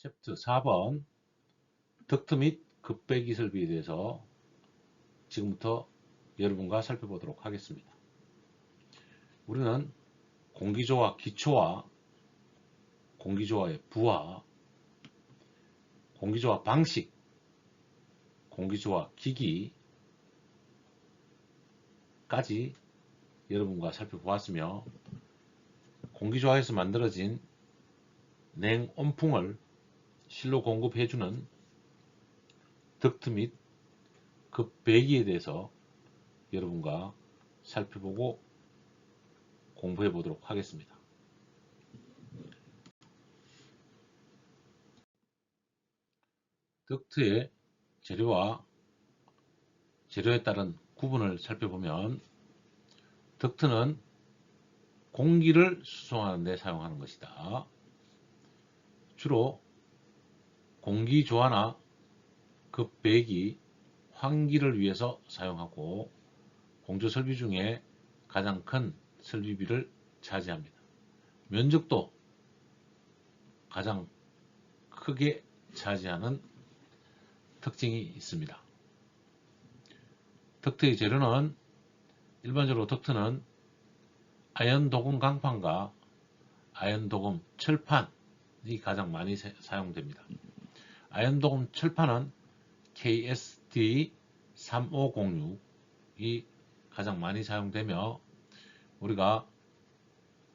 챕터 4번 덕트 및 급배기 설비에 대해서 지금부터 여러분과 살펴보도록 하겠습니다. 우리는 공기조화 기초와 공기조화의 부하, 공기조화 방식, 공기조화 기기까지 여러분과 살펴보았으며, 공기조화에서 만들어진 냉온풍을 실로 공급해주는 덕트 및 급배기에 대해서 여러분과 살펴보고 공부해 보도록 하겠습니다. 덕트의 재료와 재료에 따른 구분을 살펴보면, 덕트는 공기를 수송하는 데 사용하는 것이다. 주로 공기조화나 급배기, 환기를 위해서 사용하고, 공조설비 중에 가장 큰 설비비를 차지합니다. 면적도 가장 크게 차지하는 특징이 있습니다. 덕트의 재료는 일반적으로 덕트는 아연 도금 강판과 아연 도금 철판이 가장 많이 사용됩니다. 아연 도금 철판은 KSD 3506이 가장 많이 사용되며, 우리가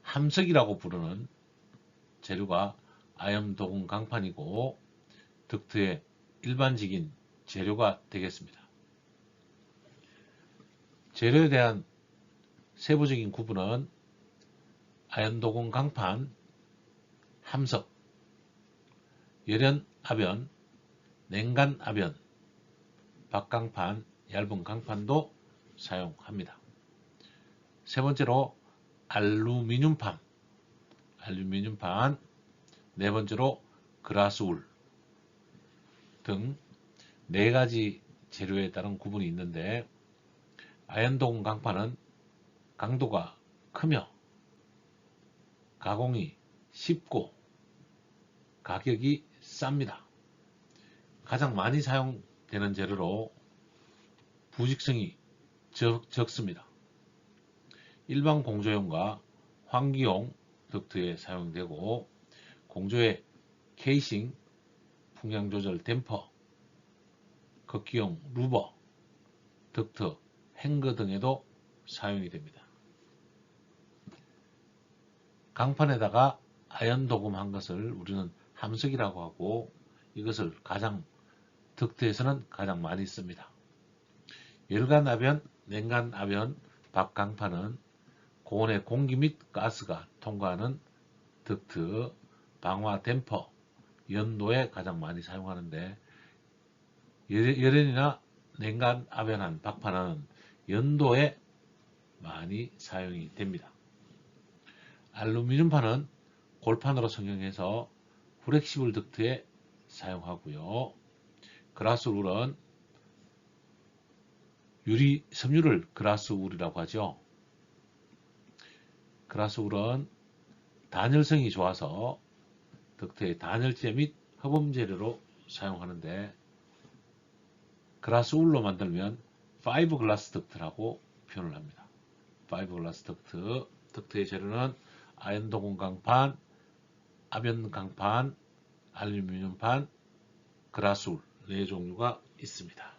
함석이라고 부르는 재료가 아연 도금 강판이고 덕트의 일반적인 재료가 되겠습니다. 재료에 대한 세부적인 구분은 아연 도금 강판, 함석, 열연 압연, 냉간 압연, 박강판, 얇은 강판도 사용합니다. 세 번째로 알루미늄판, 네 번째로 그라스울 등 네 가지 재료에 따른 구분이 있는데, 아연 도금 강판은 강도가 크며 가공이 쉽고 가격이 쌉니다. 가장 많이 사용되는 재료로 부직성이 적습니다. 일반 공조용과 환기용 덕트에 사용되고, 공조의 케이싱, 풍향조절 댐퍼, 걷기용 루버, 덕트, 행거 등에도 사용이 됩니다. 강판에다가 아연 도금한 것을 우리는 함석이라고 하고, 이것을 덕트에서는 가장 많이 씁니다. 열간 압연, 냉간 압연, 박강판은 고온의 공기 및 가스가 통과하는 덕트, 방화 댐퍼, 연도에 가장 많이 사용하는데, 열연이나 냉간 압연한 박판은 연도에 많이 사용이 됩니다. 알루미늄판은 골판으로 성형해서 플렉시블 덕트에 사용하고요. 그라스울은 섬유를 그라스울이라고 하죠. 그라스울은 단열성이 좋아서 덕트의 단열재 및 허범 재료로 사용하는데, 그라스울로 만들면 파이버글라스 덕트라고 표현을 합니다. 파이버글라스 덕트, 덕트의 재료는 아연 도금 강판, 압연 강판, 알루미늄판, 그라스울 네 종류가 있습니다.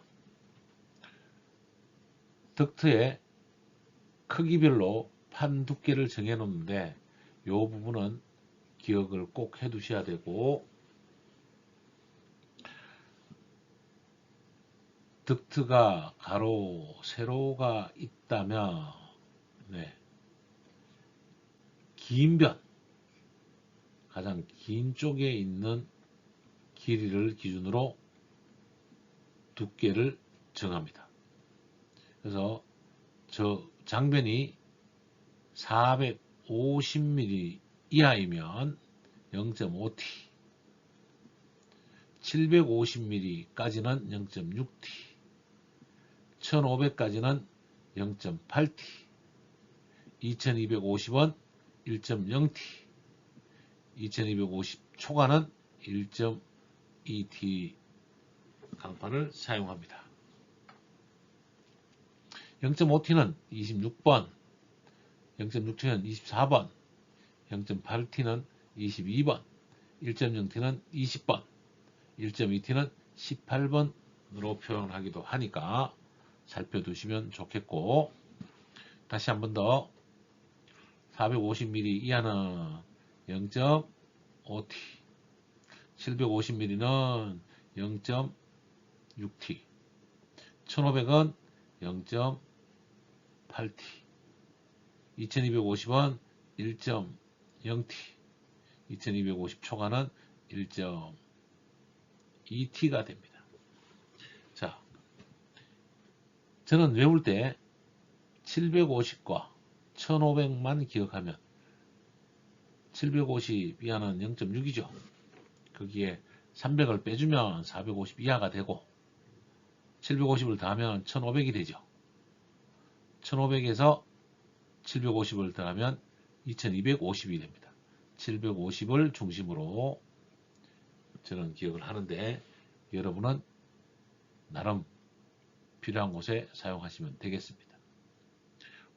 덕트의 크기별로 판 두께를 정해 놓는데, 이 부분은 기억을 꼭 해 두셔야 되고, 덕트가 가로, 세로가 있다면, 긴 변, 가장 긴 쪽에 있는 길이를 기준으로 두께를 정합니다. 그래서 저 장변이 450mm 이하이면 0.5T, 750mm까지는 0.6T, 1500까지는 0.8T, 2250은 1.0T, 2250 초과는 1.2T 강판을 사용합니다. 0.5T는 26번, 0.6T는 24번, 0.8T는 22번, 1.0T는 20번, 1.2T는 18번으로 표현하기도 하니까 살펴두시면 좋겠고, 다시 한 번 더 450ml 이하는 0.5T, 750ml는 0.6T, 1500은 0.8T, 2250은 1.0T, 2250 초과는 1.2T가 됩니다. 자, 저는 외울 때 750과 1500만 기억하면 750 이하는 0.6이죠. 거기에 300을 빼주면 450 이하가 되고 750을 더하면 1500이 되죠. 1500에서 750을 더하면 2250이 됩니다. 750을 중심으로 저는 기억을 하는데 여러분은 나름 필요한 곳에 사용하시면 되겠습니다.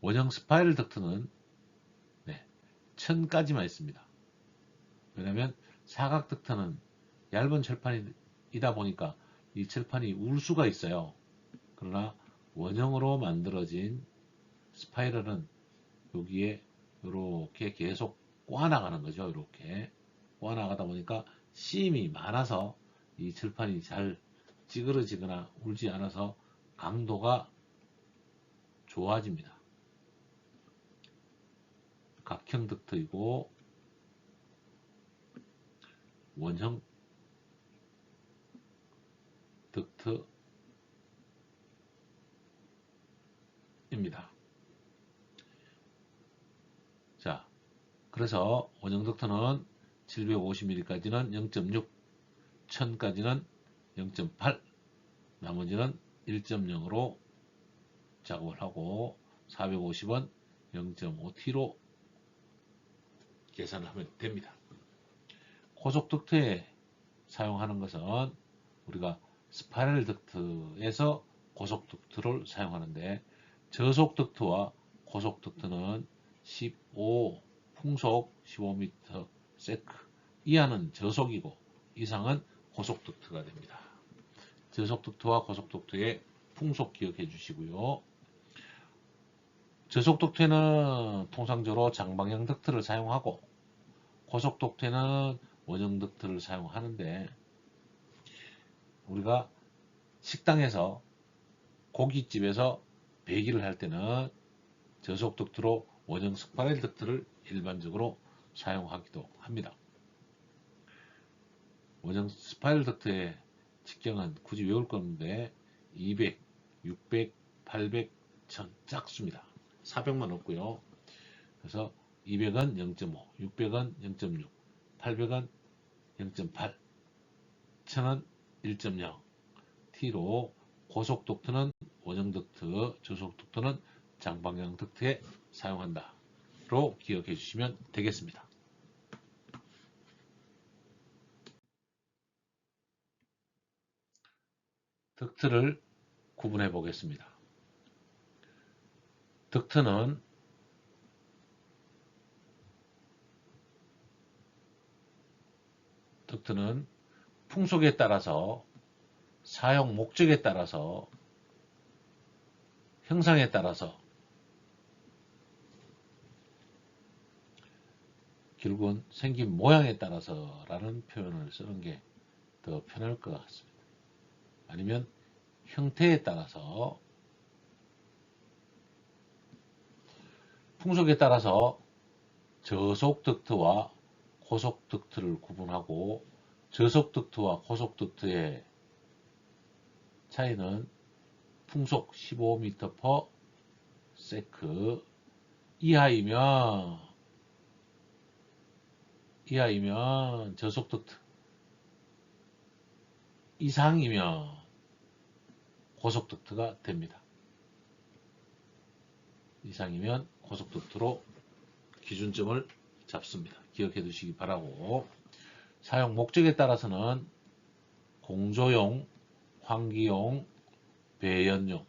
원형 스파이럴 덕트는 1000까지만 있습니다. 왜냐하면 사각 덕트는 얇은 철판이다 보니까 이 철판이 울 수가 있어요. 그러나 원형으로 만들어진 스파이럴은 여기에 이렇게 계속 꼬아나가는 거죠. 이렇게 꼬아나가다 보니까 심이 많아서 이 철판이 잘 찌그러지거나 울지 않아서 강도가 좋아집니다. 각형 덕트이고 원형 덕트입니다. 자, 그래서 원형 덕트는 750ml까지는 0.6, 1000까지는 0.8, 나머지는 1.0으로 작업을 하고 450은 0.5T로 계산을 하면 됩니다. 고속 덕트에 사용하는 것은 우리가 스파이럴 덕트에서 고속 덕트를 사용하는데 저속 덕트와 고속 덕트는 15 풍속 15m 세크 이하는 저속이고 이상은 고속 덕트가 됩니다. 저속 덕트와 고속 덕트의 풍속 기억해 주시고요. 저속 덕트에는 통상적으로 장방향 덕트를 사용하고 고속 덕트에는 원형 덕트를 사용하는데 우리가 식당에서 고깃집에서 배기를 할 때는 저속 덕트로 원형 스파이럴 덕트를 일반적으로 사용하기도 합니다. 원형 스파이럴 덕트의 직경은 굳이 외울 건데 200, 600, 800, 1000 작습니다. 400만 없고요. 그래서 200은 0.5, 600은 0.6, 800은 0.8, 1000은 1.0, T로 고속 덕트는 원형 덕트, 저속 덕트는 장방향 덕트에 사용한다로 기억해 주시면 되겠습니다. 덕트를 구분해 보겠습니다. 덕트는 풍속에 따라서 사용 목적에 따라서 형상에 따라서 결국은 생긴 모양에 따라서 라는 표현을 쓰는 게 더 편할 것 같습니다. 아니면 형태에 따라서 풍속에 따라서 저속 덕트와 고속 덕트를 구분하고 저속 덕트와 고속 덕트의 차이는 풍속 15m/s 이하이면 저속 덕트, 이상이면 고속 덕트가 됩니다. 이상이면 고속 덕트로 기준점을 잡습니다. 기억해 두시기 바라고, 사용 목적에 따라서는 공조용, 환기용, 배연용,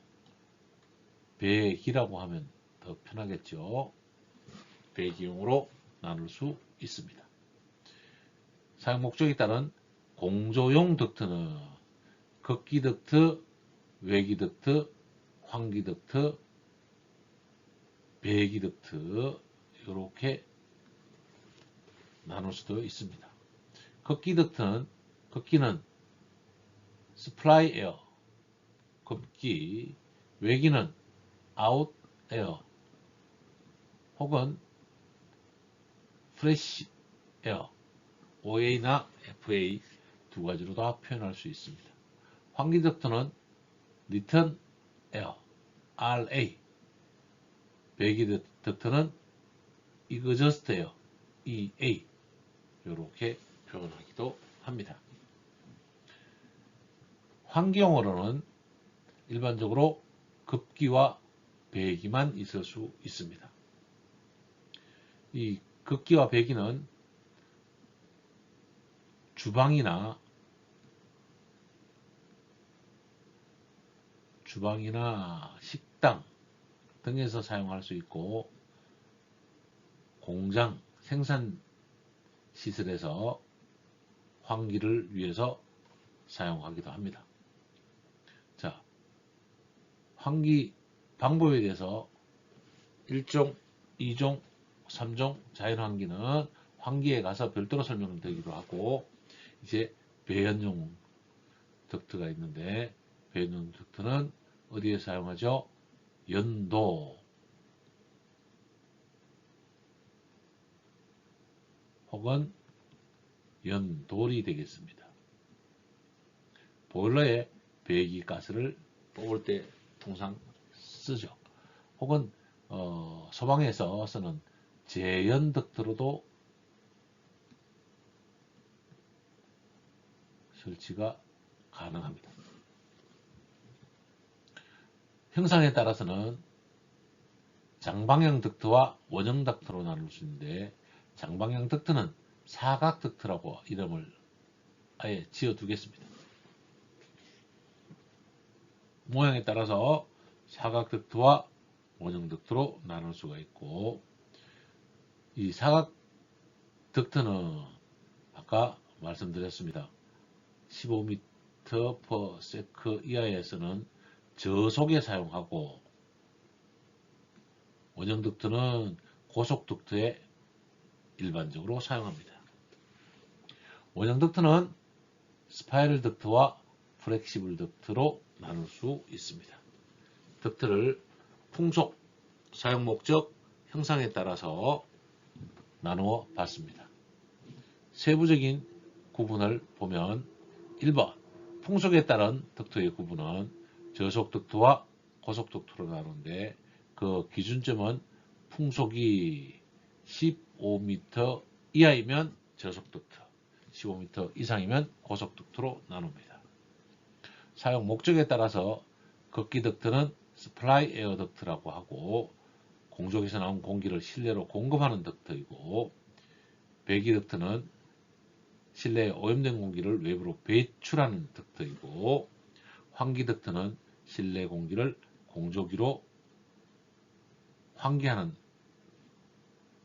배기라고 하면 더 편하겠죠. 배기용으로 나눌 수 있습니다. 사용 목적에 따른 공조용 덕트는 극기 덕트, 외기 덕트, 환기 덕트, 배기 덕트 이렇게 나눌 수도 있습니다. 극기 덕트는 극기는 스플라이 에어, 급기, 외기는 아웃 에어 혹은 프레시 에어, OA나 FA 두 가지로 다 표현할 수 있습니다. 환기 덕트는 리턴 에어, RA, 배기 덕트는 이그저스트 에어, EA 이렇게 표현하기도 합니다. 환기용어로는 일반적으로 급기와 배기만 있을 수 있습니다. 이 급기와 배기는 주방이나 식당 등에서 사용할 수 있고 공장, 생산 시설에서 환기를 위해서 사용하기도 합니다. 자, 환기 방법에 대해서 1종, 2종, 3종 자연환기는 환기에 가서 별도로 설명드리기로 하고 이제 배연용 덕트가 있는데 배연용 덕트는 어디에 사용하죠? 연도 혹은 연돌이 되겠습니다. 보일러에 배기가스를 뽑을 때 통상 쓰죠. 혹은 소방에서 쓰는 제연 덕트로도 설치가 가능합니다. 형상에 따라서는 장방향 덕트와 원형 덕트로 나눌 수 있는데 장방향 덕트는 사각 덕트라고 이름을 아예 지어 두겠습니다. 모양에 따라서 사각 덕트와 원형 덕트로 나눌 수가 있고 이 사각 덕트는 아까 말씀드렸습니다. 15m/s 이하에서는 저속에 사용하고 원형 덕트는 고속 덕트에 일반적으로 사용합니다. 원형 덕트는 스파이럴 덕트와 플렉시블 덕트로 나눌 수 있습니다. 덕트를 풍속, 사용 목적, 형상에 따라서 나누어 봤습니다. 세부적인 구분을 보면 1번 풍속에 따른 덕트의 구분은 저속 덕트와 고속 덕트로 나누는데 그 기준점은 풍속이 15m 이하이면 저속 덕트, 15m 이상이면 고속 덕트로 나눕니다. 사용 목적에 따라서 극기 덕트는 스플라이 에어 덕트라고 하고 공조기에서 나온 공기를 실내로 공급하는 덕트이고 배기 덕트는 실내에 오염된 공기를 외부로 배출하는 덕트이고 환기 덕트는 실내 공기를 공조기로 환기하는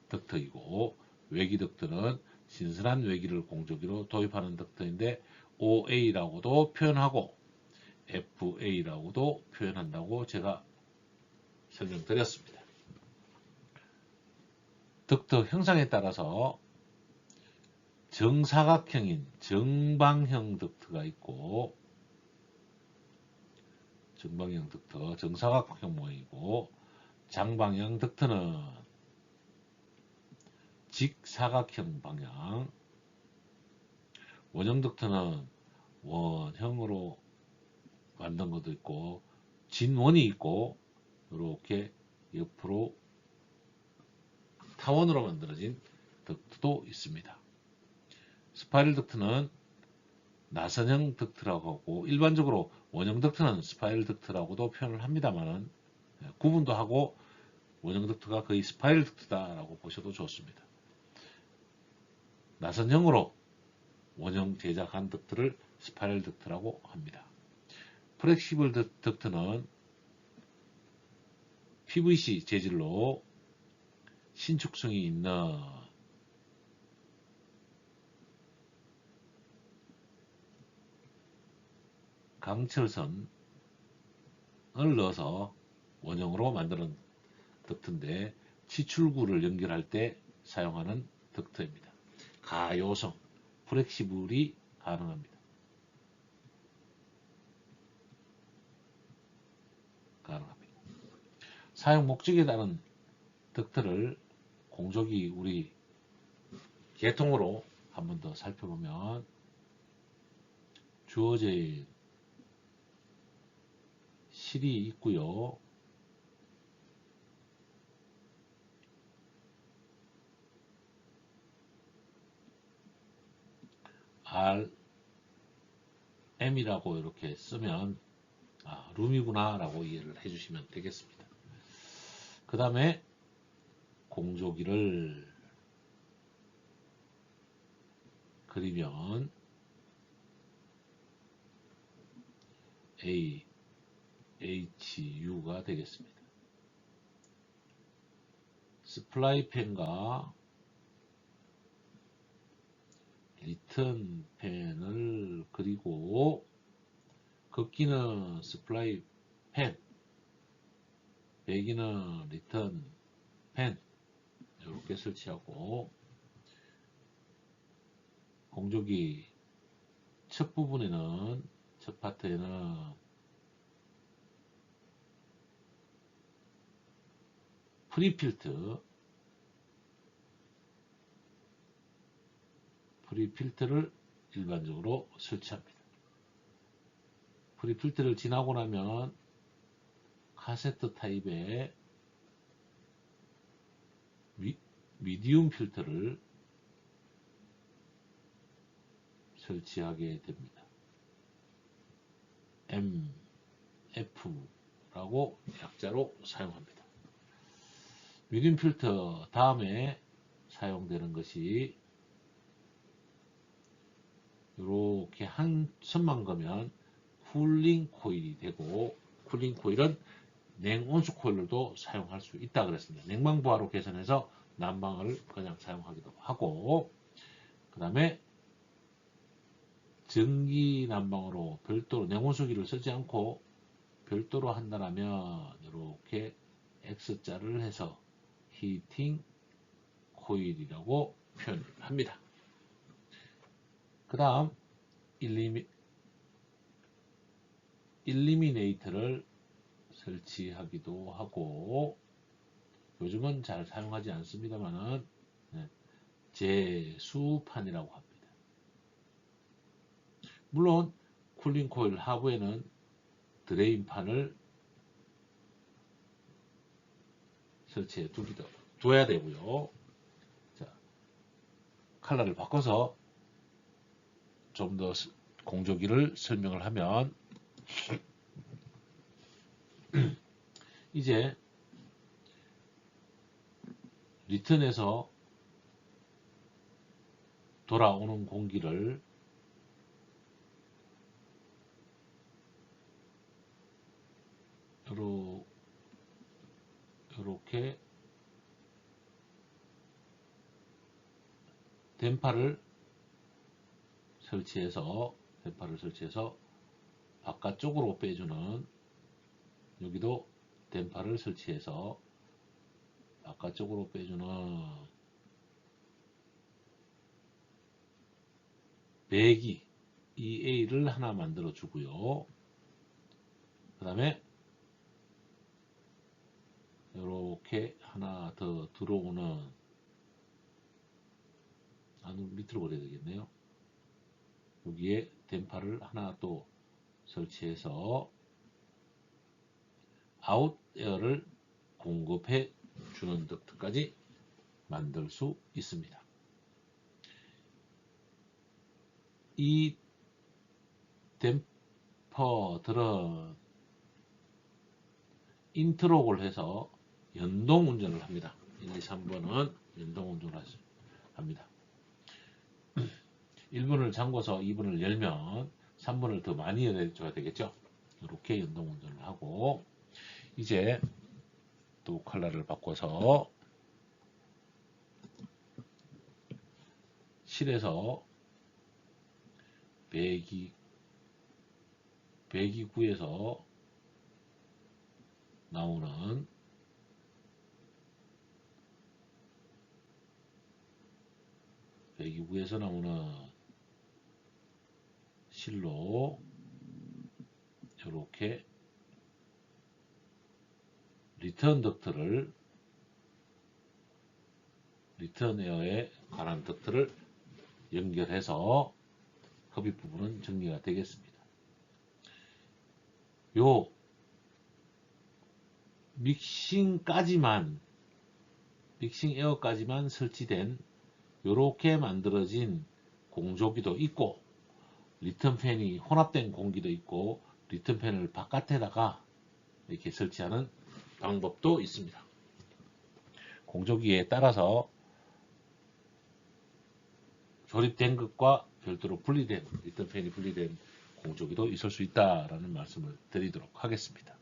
덕트이고 외기 덕트는 신선한 외기를 공조기로 도입하는 덕트인데 OA라고도 표현하고 FA라고도 표현한다고 제가 설명드렸습니다. 덕트 형상에 따라서 정사각형인 정방형 덕트가 있고 정방형 덕트, 정사각형 모양이고 장방형 덕트는 직사각형 방향, 원형 덕트는 원형으로 만든 것도 있고 진원이 있고 이렇게 옆으로 타원으로 만들어진 덕트도 있습니다. 스파이럴 덕트는 나선형 덕트라고 하고 일반적으로 원형 덕트는 스파이럴 덕트라고도 표현을 합니다만 구분도 하고 원형 덕트가 거의 스파이럴 덕트다라고 보셔도 좋습니다. 나선형으로 원형 제작한 덕트를 스파이럴 덕트라고 합니다. 플렉시블 덕트는 PVC 재질로 신축성이 있는 강철선을 넣어서 원형으로 만드는 덕트인데 치출구를 연결할 때 사용하는 덕트입니다. 가요성, 플렉시블이 가능합니다. 사용 목적에 따른 덕트를 공조기 우리 계통으로 한 번 더 살펴보면 주어진 실이 있고요. RM이라고 이렇게 쓰면 룸이구나 라고 이해를 해주시면 되겠습니다. 그 다음에 공조기를 그리면 HU가 되겠습니다. 스플라이 펜과 리턴 펜을 그리고 걷기는 스플라이 펜, 배기는 리턴 펜 이렇게 설치하고 공조기 첫 부분에는 첫 파트에는 프리필터를 일반적으로 설치합니다. 프리필터를 지나고 나면 카세트 타입의 미디움 필터를 설치하게 됩니다. MF라고 약자로 사용합니다. 미디움 필터 다음에 사용되는 것이 이렇게 한 선만 거면 쿨링 코일이 되고, 쿨링 코일은 냉온수 코일로도 사용할 수 있다 그랬습니다. 냉방부하로 개선해서 난방을 그냥 사용하기도 하고, 그 다음에 전기 난방으로 별도로 냉온수기를 쓰지 않고 별도로 한다면 이렇게 X자를 해서 히팅 코일이라고 표현합니다. 그 다음 일리미네이터를 설치하기도 하고, 요즘은 잘 사용하지 않습니다만은 제수판이라고 합니다. 물론 쿨링 코일 하부에는 드레인판을 설치해 둬야 되고요. 자, 컬러를 바꿔서 좀 더 공조기를 설명을 하면, 이제 리턴에서 돌아오는 공기를 이렇게 댐퍼를 설치해서 바깥쪽으로 빼주는, 여기도 댐퍼를 설치해서 바깥쪽으로 빼주는 배기 EA를 하나 만들어 주고요. 그 다음에 이렇게 하나 더 들어오는, 밑으로 그려야 되겠네요. 여기에 댐퍼를 하나 또 설치해서 아웃에어를 공급해 주는 덕트까지 만들 수 있습니다. 이 댐퍼들은 인트록을 해서 연동 운전을 합니다. 1, 2, 3번은 연동 운전을 합니다. 1분을 잠궈서 2분을 열면 3분을 더 많이 열어줘야 되겠죠. 이렇게 연동 운전을 하고, 이제 또 컬러를 바꿔서 실에서 배기구에서 나오는 실로 이렇게 리턴 에어에 관한 덕트를 연결해서 흡입 부분은 정리가 되겠습니다. 요 믹싱 에어까지만 설치된 이렇게 만들어진 공조기도 있고, 리턴팬이 혼합된 공기도 있고, 리턴팬을 바깥에다가 이렇게 설치하는 방법도 있습니다. 공조기에 따라서 조립된 것과 별도로 리턴팬이 분리된 공조기도 있을 수 있다라는 말씀을 드리도록 하겠습니다.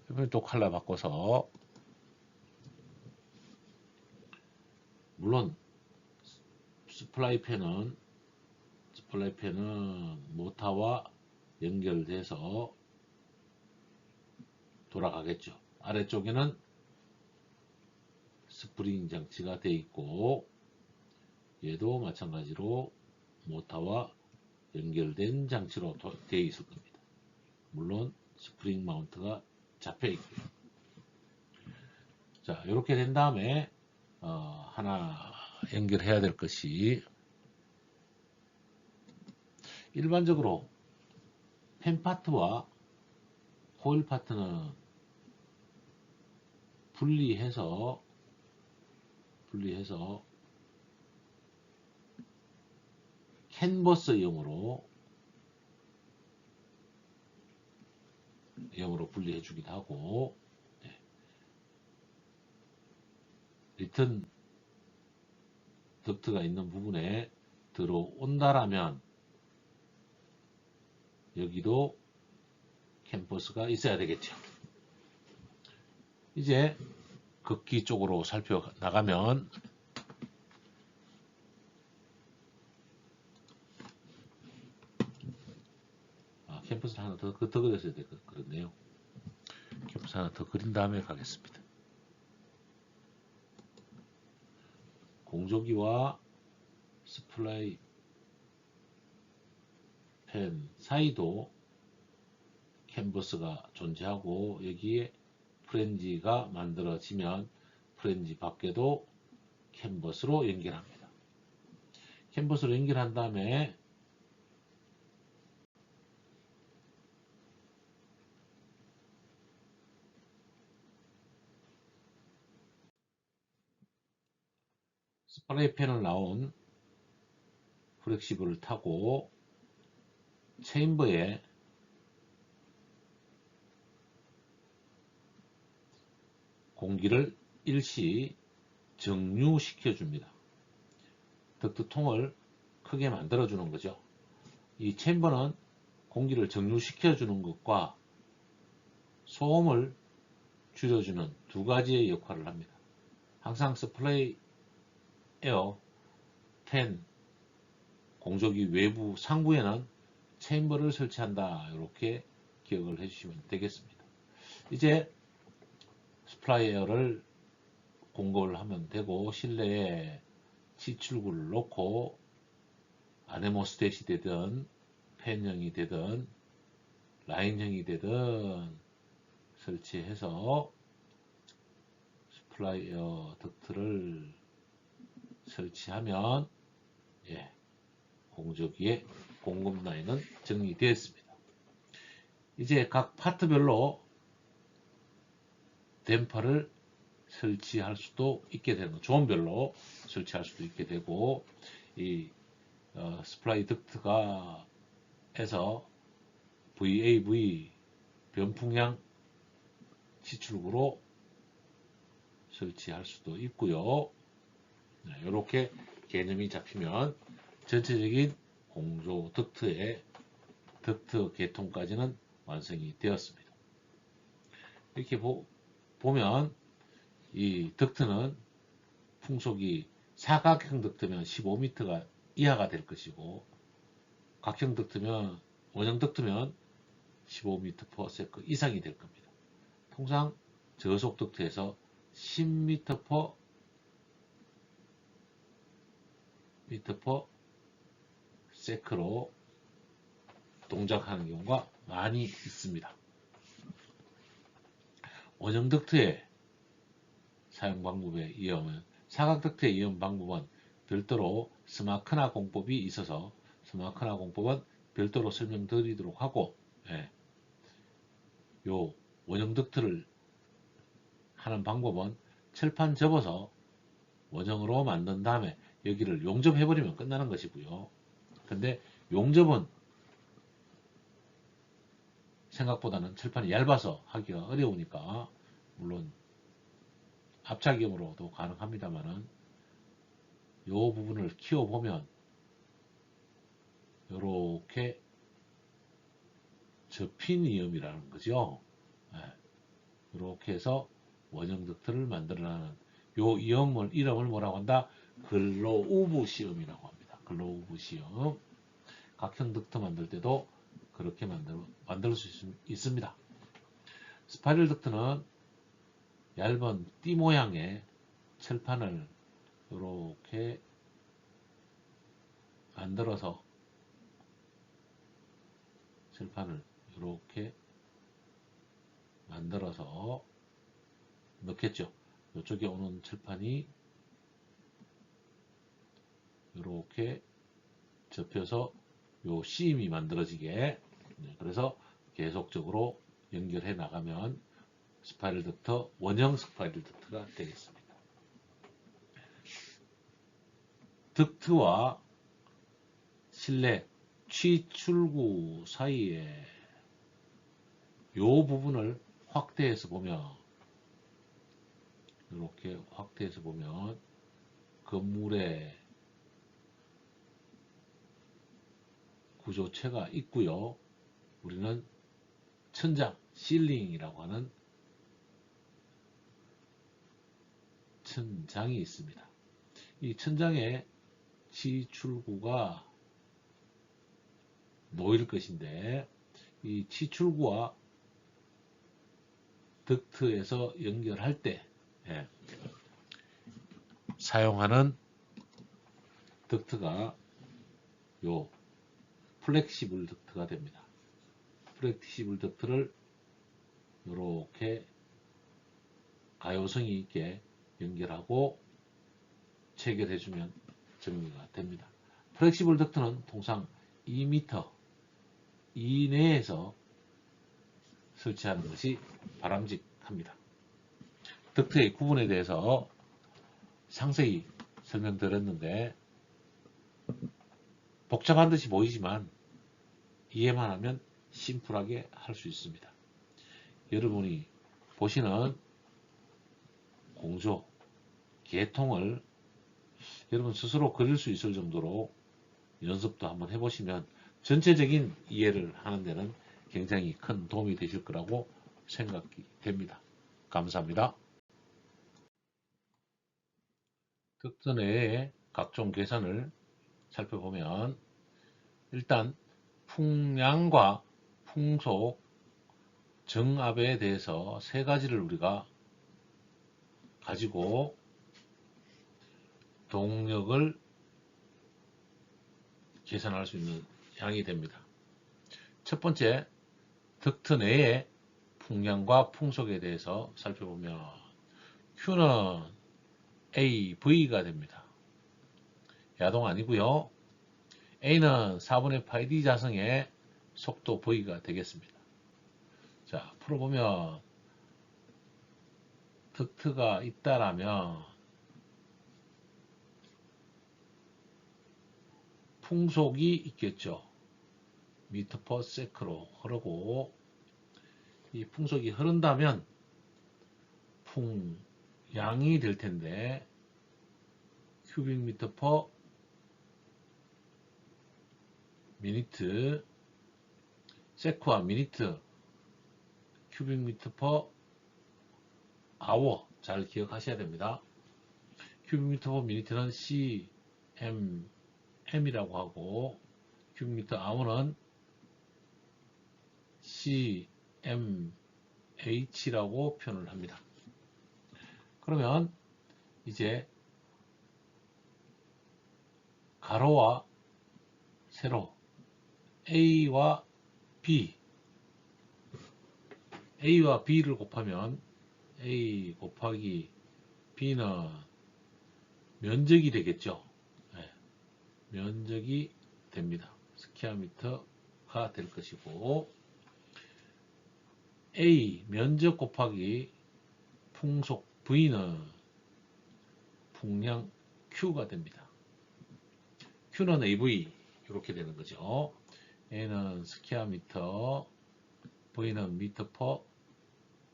이번에 또 컬러 바꿔서, 물론 스플라이 팬은 모터와 연결돼서 돌아가겠죠. 아래쪽에는 스프링 장치가 되어 있고, 얘도 마찬가지로 모터와 연결된 장치로 되어 있을 겁니다. 물론 스프링 마운트가 잡혀 있고요. 자, 이렇게 된 다음에 하나 연결해야 될 것이, 일반적으로 팬 파트와 코일 파트는 분리해서 캔버스형으로 분리해 주기도 하고, 리턴 덕트가 있는 부분에 들어온다라면 여기도 캔버스가 있어야 되겠죠. 이제 극기 쪽으로 살펴나가면, 캠퍼스 하나 더 그렸어야 될 것 같네요. 캠퍼스 하나 더 그린 다음에 가겠습니다. 공조기와 스플라이 팬 사이도 캔버스가 존재하고, 여기에 프렌지가 만들어지면 프렌지 밖에도 캔버스로 연결합니다. 캔버스로 연결한 다음에 스프레이 팬을 나온 플렉시블을 타고 체인버에 공기를 일시 정류시켜 줍니다. 덕트통을 크게 만들어 주는 거죠. 이 챔버는 공기를 정류시켜 주는 것과 소음을 줄여주는 두 가지의 역할을 합니다. 항상 스프레이 에어 팬 공조기 외부 상부에는 체인버를 설치한다, 이렇게 기억을 해주시면 되겠습니다. 이제 스프라이 에어를 공급을 하면 되고, 실내에 치출구를 놓고 아네모스텟이 되든 팬형이 되든 라인형이 되든 설치해서 스프라이 에어 덕트를 설치하면, 공조기의 공급 라인은 정리되었습니다. 이제 각 파트별로 댐퍼를 설치할 수도 있게 되는, 존별로 설치할 수도 있게 되고, 이 스프라이 덕트가 해서 VAV 변풍향 치출구로 설치할 수도 있고요. 이렇게 개념이 잡히면 전체적인 공조 덕트의 덕트 개통까지는 완성이 되었습니다. 이렇게 보면 이 덕트는 풍속이 사각형 덕트면 15m가 이하가 될 것이고, 각형 덕트면, 원형 덕트면 15m/s 이상이 될 겁니다. 통상 저속 덕트에서 10m/s로 동작하는 경우가 많이 있습니다. 원형 덕트의 사용 방법에 의하면, 사각 덕트의 이용 방법은 별도로 스마크나 공법이 있어서 스마크나 공법은 별도로 설명드리도록 하고, 요 원형 덕트를 하는 방법은 철판 접어서 원형으로 만든 다음에 여기를 용접해버리면 끝나는 것이고요. 근데 용접은 생각보다는 철판이 얇아서 하기가 어려우니까, 물론 압착형으로도 가능합니다만은, 요 부분을 키워보면 요렇게 접힌 이음이라는 거죠. 이렇게 해서 원형 덕트를 만들어내는 요 이름을 뭐라고 한다? 글로우브 시음이라고 합니다. 글로우브 시음. 각형 덕트 만들 때도 그렇게 만들 수 있습니다. 스파이럴 덕트는 얇은 띠 모양의 철판을 이렇게 만들어서, 철판을 이렇게 만들어서 넣겠죠. 이쪽에 오는 철판이 이렇게 접혀서 요 C임이 만들어지게, 그래서 계속적으로 연결해 나가면 스파이럴 덕트, 원형 스파이럴 덕트가 되겠습니다. 덕트와 실내 취출구 사이에 요 부분을 확대해서 보면, 이렇게 확대해서 보면 건물의 구조체가 있고요. 우리는 천장, 실링이라고 하는 천장이 있습니다. 이 천장에 취출구가 놓일 것인데, 이 취출구와 덕트에서 연결할 때 사용하는 덕트가 요 플렉시블 덕트가 됩니다. 플렉시블 덕트를 이렇게 가요성이 있게 연결하고 체결해주면 정리가 됩니다. 플렉시블 덕트는 통상 2m 이내에서 설치하는 것이 바람직합니다. 덕트의 구분에 대해서 상세히 설명드렸는데, 복잡한 듯이 보이지만 이해만 하면 심플하게 할 수 있습니다. 여러분이 보시는 공조, 개통을 여러분 스스로 그릴 수 있을 정도로 연습도 한번 해보시면 전체적인 이해를 하는 데는 굉장히 큰 도움이 되실 거라고 생각이 됩니다. 감사합니다. 덕트 내의 각종 계산을 살펴보면, 일단 풍량과 풍속, 정압에 대해서 세 가지를 우리가 가지고 동력을 계산할 수 있는 양이 됩니다. 첫 번째, 덕트 내의 풍량과 풍속에 대해서 살펴보면 Q는 AV가 됩니다. 야동 아니고요. A는 4분의 파이 D 자성의 속도 V가 되겠습니다. 자, 풀어보면 덕트가 있다라면 풍속이 있겠죠. 미터 퍼 세크로 흐르고, 이 풍속이 흐른다면 풍량이 될 텐데 큐빅 미터 퍼 미니트, 세크와 미니트, 큐빅 미터 퍼 아워 잘 기억하셔야 됩니다. 큐빅 미터 퍼 미니트는 CM이라고 하고 큐빅 미터 아워는 CMH라고 표현을 합니다. 그러면 이제 가로와 세로 A와 B를 곱하면 A 곱하기 B는 면적이 되겠죠. 네, 면적이 됩니다. 스퀘어미터가 될 것이고 A 면적 곱하기 풍속 V는 풍량 Q가 됩니다. Q는 AV 이렇게 되는 거죠. A는 스퀘어미터, V는 미터 퍼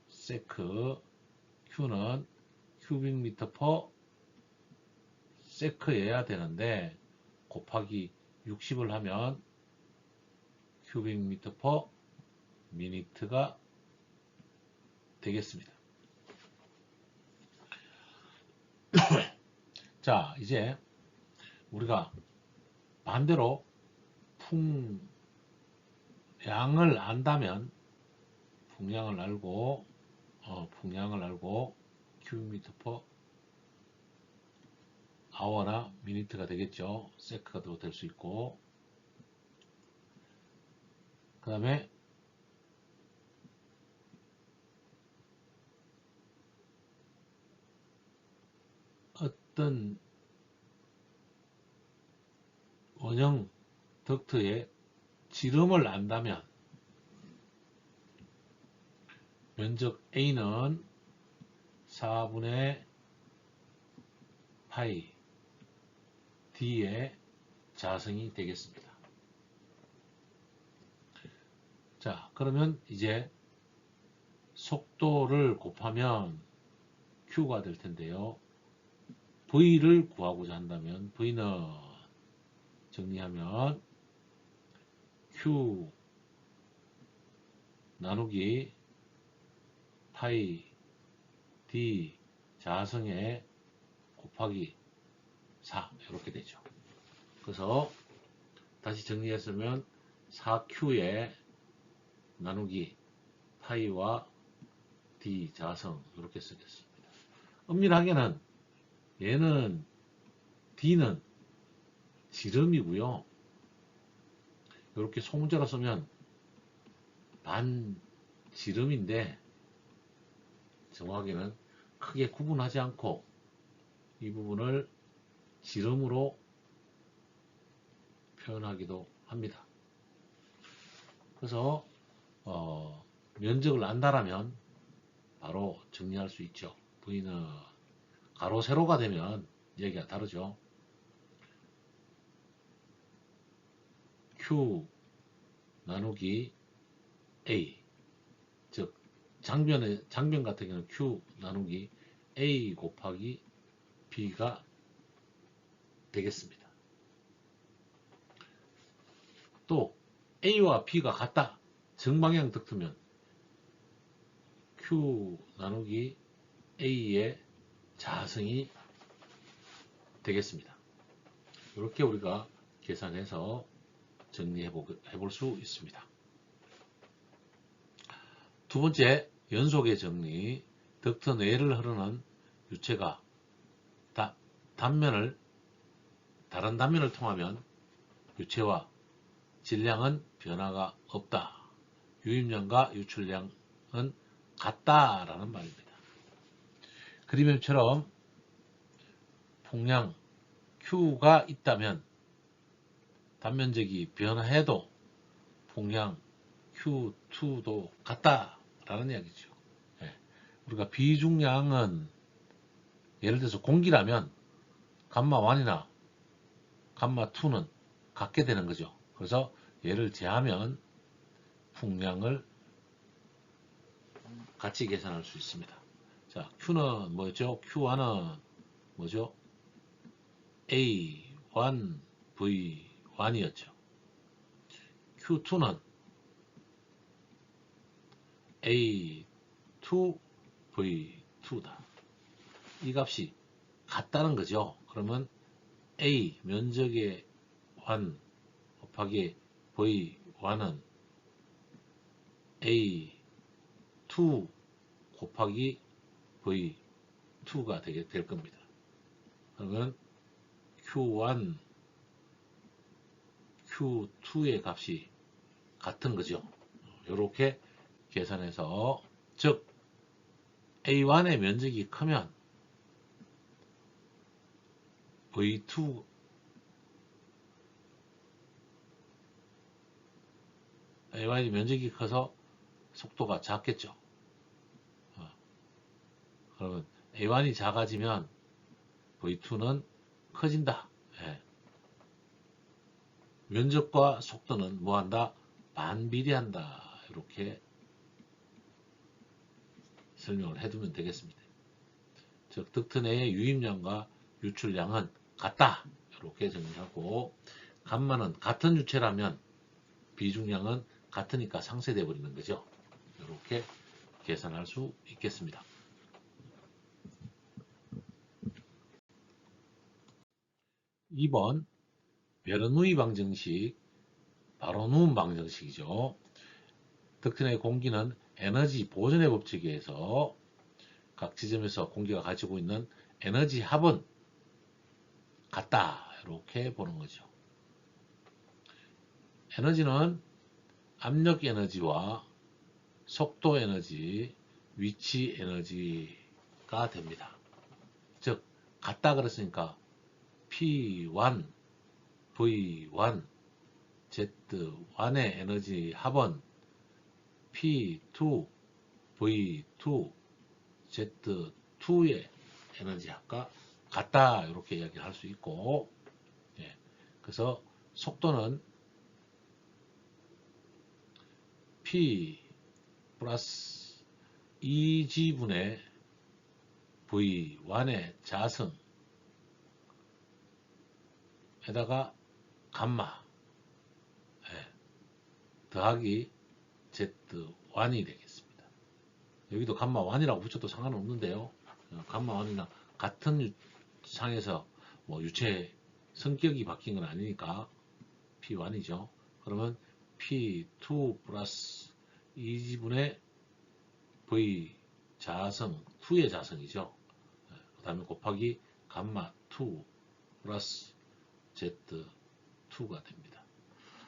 세크, Q는 큐빅 미터 퍼 세크여야 되는데 곱하기 60을 하면 큐빅 미터 퍼 미니트가 되겠습니다. 자, 이제 우리가 반대로 풍량을 안다면 풍량을 알고 큐빅 미터 퍼 아워나 미니트가 되겠죠. 세크가도 될 수 있고 그 다음에 어떤 원형 덕트의 지름을 안다면 면적 A는 4분의 파이 D의 자성이 되겠습니다. 자, 그러면 이제 속도를 곱하면 Q가 될 텐데요. V를 구하고자 한다면 V는 정리하면 Q 나누기 파이 D 자성에 곱하기 4 이렇게 되죠. 그래서 다시 정리했으면 4Q에 나누기 파이와 D 자성 이렇게 쓰겠습니다. 엄밀하게는 얘는 D는 지름이고요. 이렇게 소문자로 쓰면 반지름인데 정확하게는 크게 구분하지 않고 이 부분을 지름으로 표현하기도 합니다. 그래서 면적을 안다라면 바로 정리할 수 있죠. V는 가로 세로가 되면 얘기가 다르죠. Q 나누기 A, 즉 장변 같은 경우는 Q 나누기 A 곱하기 B가 되겠습니다. 또 A와 B가 같다. 정방향 덕트면 Q 나누기 A의 자성이 되겠습니다. 이렇게 우리가 계산해서 정리해 볼 수 있습니다. 두 번째, 연속의 정리. 덕트 내를 흐르는 유체가 다른 단면을 통하면 유체와 질량은 변화가 없다. 유입량과 유출량은 같다라는 말입니다. 그림처럼 풍량 Q가 있다면 단면적이 변화해도 풍량 Q2도 같다라는 이야기죠. 네. 우리가 비중량은 예를 들어서 공기라면 감마1이나 감마2는 같게 되는 거죠. 그래서 얘를 제하면 풍량을 같이 계산할 수 있습니다. 자, Q는 뭐였죠? Q1은 뭐죠? A1, V1이었죠. Q2는 A2 V2다. 이 값이 같다는 거죠. 그러면 A 면적의 완 곱하기 V1은 A2 곱하기 V2가 될 겁니다. 그러면 Q1, Q2의 값이 같은 거죠. 이렇게 계산해서, 즉 A1의 면적이 크면 V2 A1의 면적이 커서 속도가 작겠죠. 그러면 A1이 작아지면 V2는 커진다. 예. 면적과 속도는 뭐한다? 반비례한다. 이렇게 설명을 해두면 되겠습니다. 즉 덕트 내의 유입량과 유출량은 같다. 이렇게 정리하고, 감마는 같은 유체라면 비중량은 같으니까 상쇄되어 버리는 거죠. 이렇게 계산할 수 있겠습니다. 2번 베르누이 방정식, 바로누운 방정식이죠. 덕트 내 공기는 에너지 보존의 법칙에 의해서 각 지점에서 공기가 가지고 있는 에너지 합은 같다. 이렇게 보는 거죠. 에너지는 압력 에너지와 속도 에너지, 위치 에너지가 됩니다. 즉 같다 그랬으니까 P1, V1, Z1의 에너지 합은 P2, V2, Z2의 에너지 합과 같다. 이렇게 이야기를 할 수 있고, 예. 그래서 속도는 P 플러스 2G분의 V1의 자승 에다가 감마, 예. 더하기 Z1이 되겠습니다. 여기도 감마 1이라고 붙여도 상관은 없는데요. 감마 1이나 같은 상에서 뭐 유체 성격이 바뀐 건 아니니까 P1이죠. 그러면 P2 플러스 2지분의 V 자성 2의 자성이죠. 그 다음에 곱하기 감마 2 플러스 Z2가 됩니다.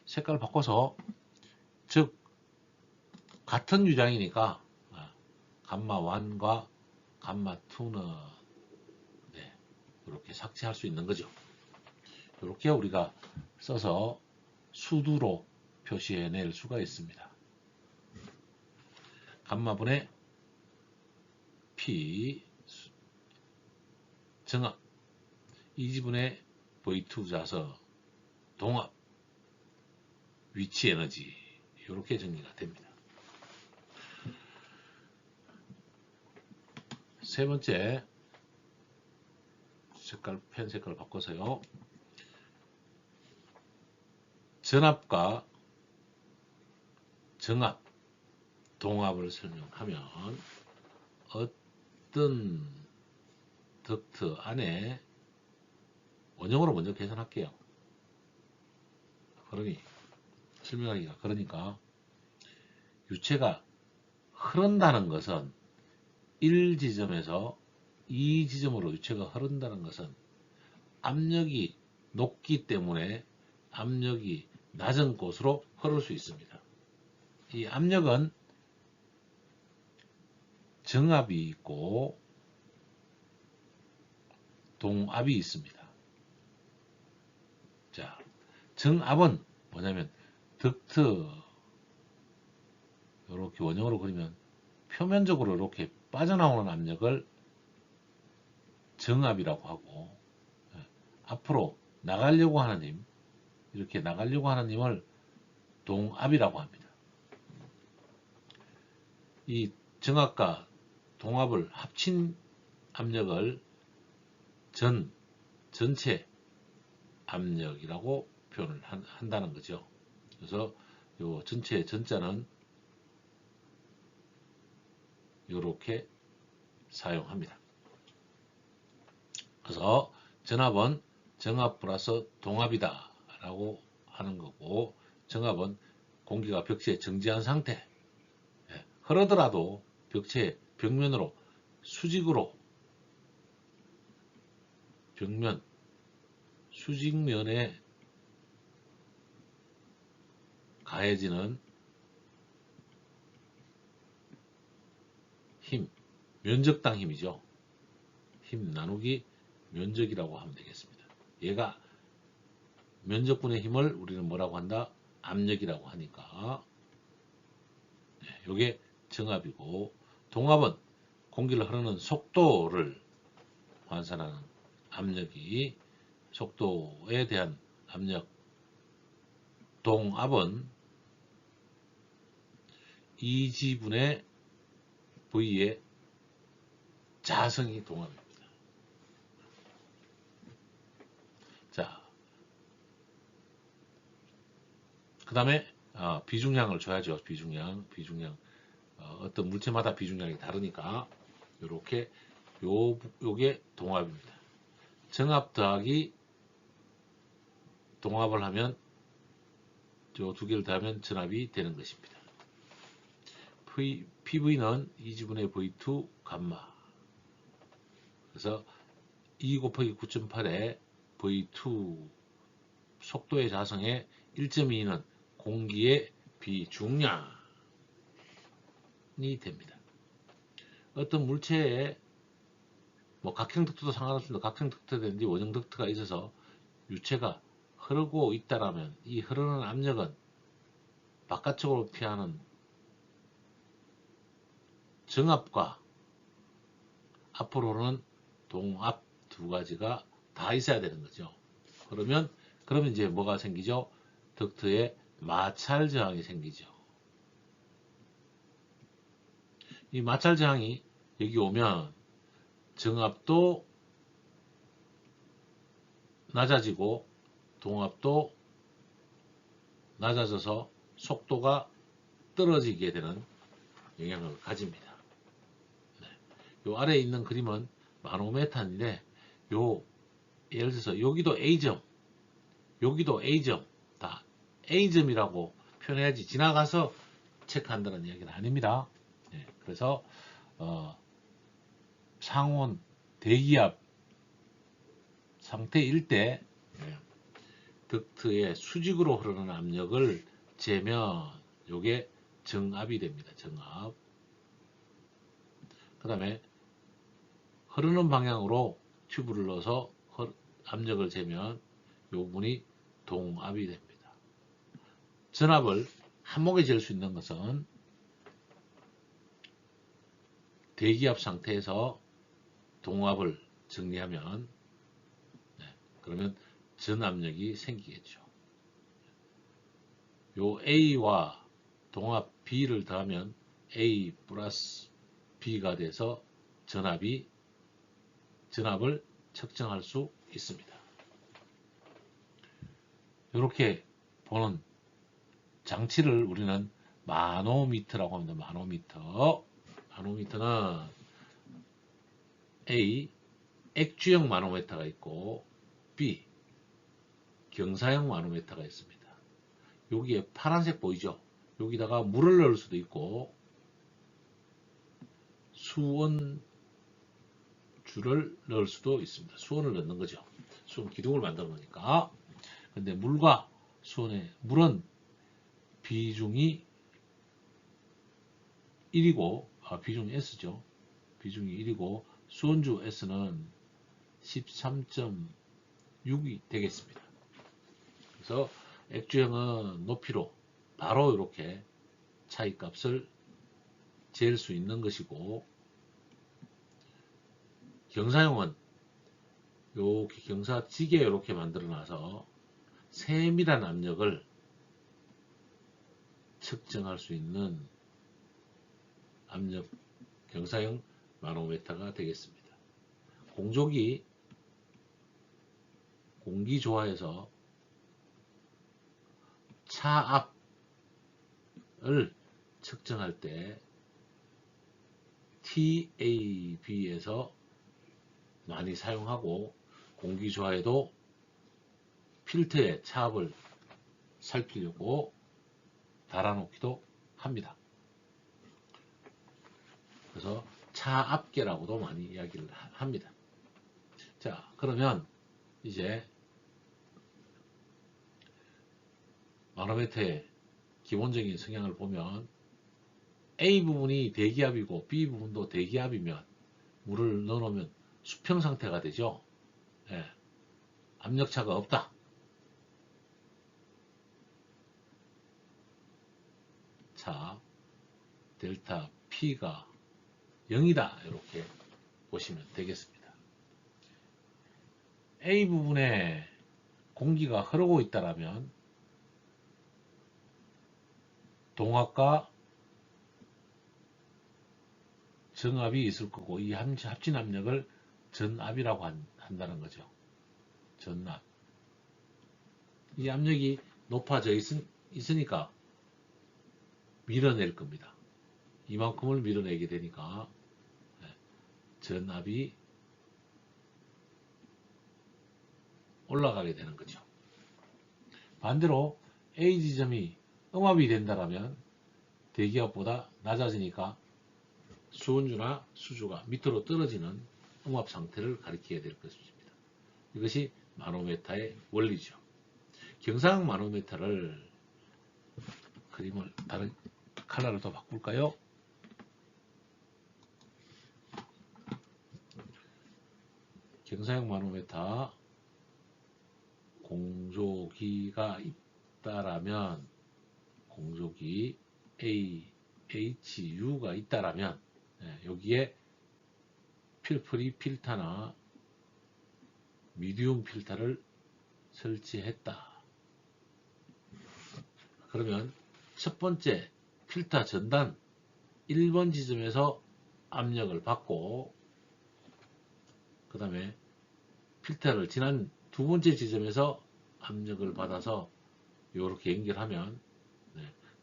색깔을 바꿔서, 즉 같은 유장이니까 감마 1과 감마 2는 이렇게 삭제할 수 있는 거죠. 이렇게 우리가 써서 수두로 표시해낼 수가 있습니다. 감마분의 P 정압, 2지분의 V2 자서 동압, 위치 에너지, 이렇게 정리가 됩니다. 세 번째, 펜 색깔을 바꿔서요. 전압과 정압, 동압을 설명하면 어떤 덕트 안에, 원형으로 먼저 계산할게요. 그러니 설명하기가 그러니까 유체가 흐른다는 것은 1지점에서 2지점으로 유체가 흐른다는 것은 압력이 높기 때문에 압력이 낮은 곳으로 흐를 수 있습니다. 이 압력은 정압이 있고 동압이 있습니다. 자, 정압은 뭐냐면 덕트, 이렇게 원형으로 그리면 표면적으로 이렇게 빠져나오는 압력을 정압이라고 하고, 앞으로 나가려고 하는 힘, 이렇게 나가려고 하는 힘을 동압이라고 합니다. 이 정압과 동압을 합친 압력을 전체 압력이라고 표현을 한다는 거죠. 그래서 요 전체 전자는 이렇게 사용합니다. 그래서 전압은 정압 플러스 동압이다 라고 하는 거고, 정압은 공기가 벽체에 정지한 상태, 흐르더라도 벽체 벽면으로 수직으로 벽면 수직면에 가해지는 힘, 면적당 힘이죠. 힘 나누기 면적이라고 하면 되겠습니다. 얘가 면적분의 힘을 우리는 뭐라고 한다? 압력이라고 하니까 이게 정압이고, 동압은 공기를 흐르는 속도를 환산하는 압력이, 속도에 대한 압력. 동압은 2G분의 V의 자성이 동압입니다. 자, 그 다음에 비중량을 줘야죠. 비중량. 어떤 물체마다 비중량이 다르니까 이렇게 요게 동압입니다. 정압 더하기 동압을 하면 저 두 개를 더하면 전압이 되는 것입니다. PV는 2G분의 V2 감마. 그래서 2 곱하기 9.8에 V2 속도의 자성의 1.2는 공기의 비중량이 됩니다. 어떤 물체에 뭐 각형 덕트도 상관없습니다. 각형 덕트든지 원형 덕트가 있어서 유체가 흐르고 있다라면 이 흐르는 압력은 바깥쪽으로 피하는 정압과 앞으로 흐르는 동압 두 가지가 다 있어야 되는 거죠. 그러면 이제 뭐가 생기죠? 덕트에 마찰 저항이 생기죠. 이 마찰 저항이 여기 오면 정압도 낮아지고 동압도 낮아져서 속도가 떨어지게 되는 영향을 가집니다. 요 아래에 있는 그림은 마노메탄인데, 예를 들어서 여기도 A점, 여기도 A점, 다 A점이라고 표현해야지 지나가서 체크한다는 이야기는 아닙니다. 그래서 상온 대기압 상태일 때 덕트의 수직으로 흐르는 압력을 재면 요게 정압이 됩니다. 정압. 그 다음에 흐르는 방향으로 튜브를 넣어서 압력을 재면 요 부분이 동압이 됩니다. 전압을 한목에 잴 수 있는 것은 대기압 상태에서 동압을 정리하면, 그러면 전압력이 생기겠죠. 요 A와 동압 B를 더하면 A 플러스 B가 돼서 전압을 측정할 수 있습니다. 이렇게 보는 장치를 우리는 마노미터라고 합니다. 마노미터는 A, 액주형 마노미터가 있고 B, 경사형 마노미터가 있습니다. 여기에 파란색 보이죠? 여기다가 물을 넣을 수도 있고 수온줄을 넣을 수도 있습니다. 수온을 넣는 거죠. 수온 기둥을 만들어 놓으니까. 근데 물과 물은 비중이 1이고, 비중이 S죠. 비중이 1이고, 수온주 S는 13.6이 되겠습니다. 그래서 액주형은 높이로 바로 이렇게 차이값을 잴 수 있는 것이고, 경사형은 이렇게 경사지게 이렇게 만들어 놔서 세밀한 압력을 측정할 수 있는 압력 경사형 마노메터가 되겠습니다. 공조기 공기 조화에서 차압 측정할 때 TAB에서 많이 사용하고 공기조화에도 필터의 차압을 살피려고 달아놓기도 합니다. 그래서 차압계라고도 많이 이야기를 합니다. 자, 그러면 이제 마노메터의 기본적인 성향을 보면 A 부분이 대기압이고 B 부분도 대기압이면 물을 넣어놓으면 수평 상태가 되죠. 예, 압력차가 없다. 자, 델타 P가 0이다. 이렇게 보시면 되겠습니다. A 부분에 공기가 흐르고 있다라면 동압과 정압이 있을 거고 이 합진 압력을 전압이라고 한다는 거죠. 전압. 이 압력이 높아져 있으니까 밀어낼 겁니다. 이만큼을 밀어내게 되니까 전압이 올라가게 되는 거죠. 반대로 A 지점이 음압이 된다면 대기압보다 낮아지니까 수온유나 수주가 밑으로 떨어지는 음압 상태를 가리키게 될 것입니다. 이것이 마노메터의 원리죠. 경사각 마노메터를 그림을 다른 컬러를 더 바꿀까요? 경사각 마노메터 공조기가 있다라면 공조기 AHU가 있다라면 여기에 필프리 필터나 미디움 필터를 설치했다. 그러면 첫 번째 필터 전단 1번 지점에서 압력을 받고 그 다음에 필터를 지난 두 번째 지점에서 압력을 받아서 이렇게 연결하면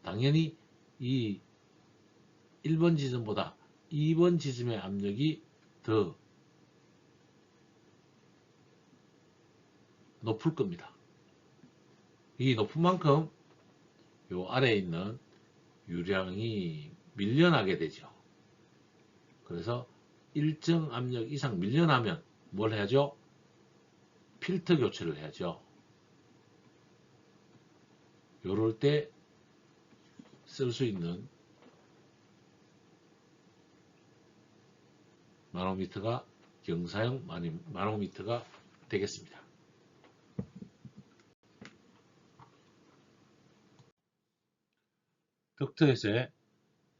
당연히 이 1번 지점보다 2번 지점의 압력이 더 높을 겁니다. 이 높은 만큼 요 아래에 있는 유량이 밀려나게 되죠. 그래서 일정 압력 이상 밀려나면 뭘 해야죠? 필터 교체를 해야죠. 요럴 때 쓸 수 있는 마노미터가 경사형 마노미터가 되겠습니다. 덕트에서의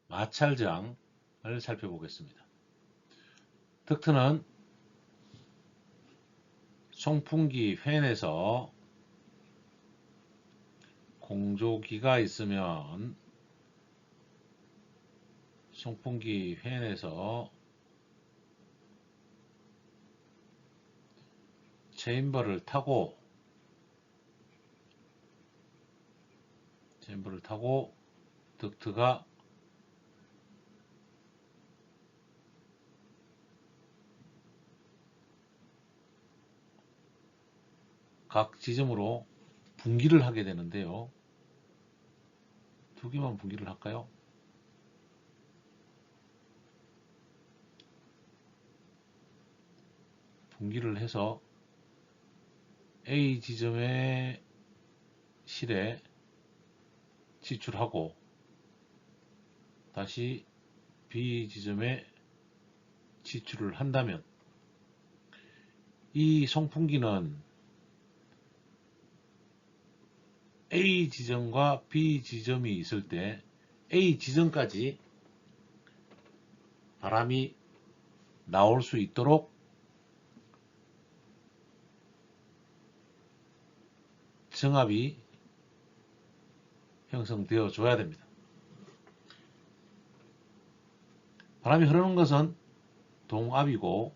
마찰 저항을 살펴보겠습니다. 덕트는 송풍기 팬에서 공조기가 있으면 송풍기 팬에서 체인버를 타고 덕트가 각 지점으로 분기를 하게 되는데요. 두 개만 분기를 할까요? 분기를 해서 A 지점의 실에 지출하고 다시 B 지점에 지출을 한다면 이 송풍기는 A 지점과 B 지점이 있을 때 A 지점까지 바람이 나올 수 있도록 정압이 형성되어 줘야 됩니다. 바람이 흐르는 것은 동압이고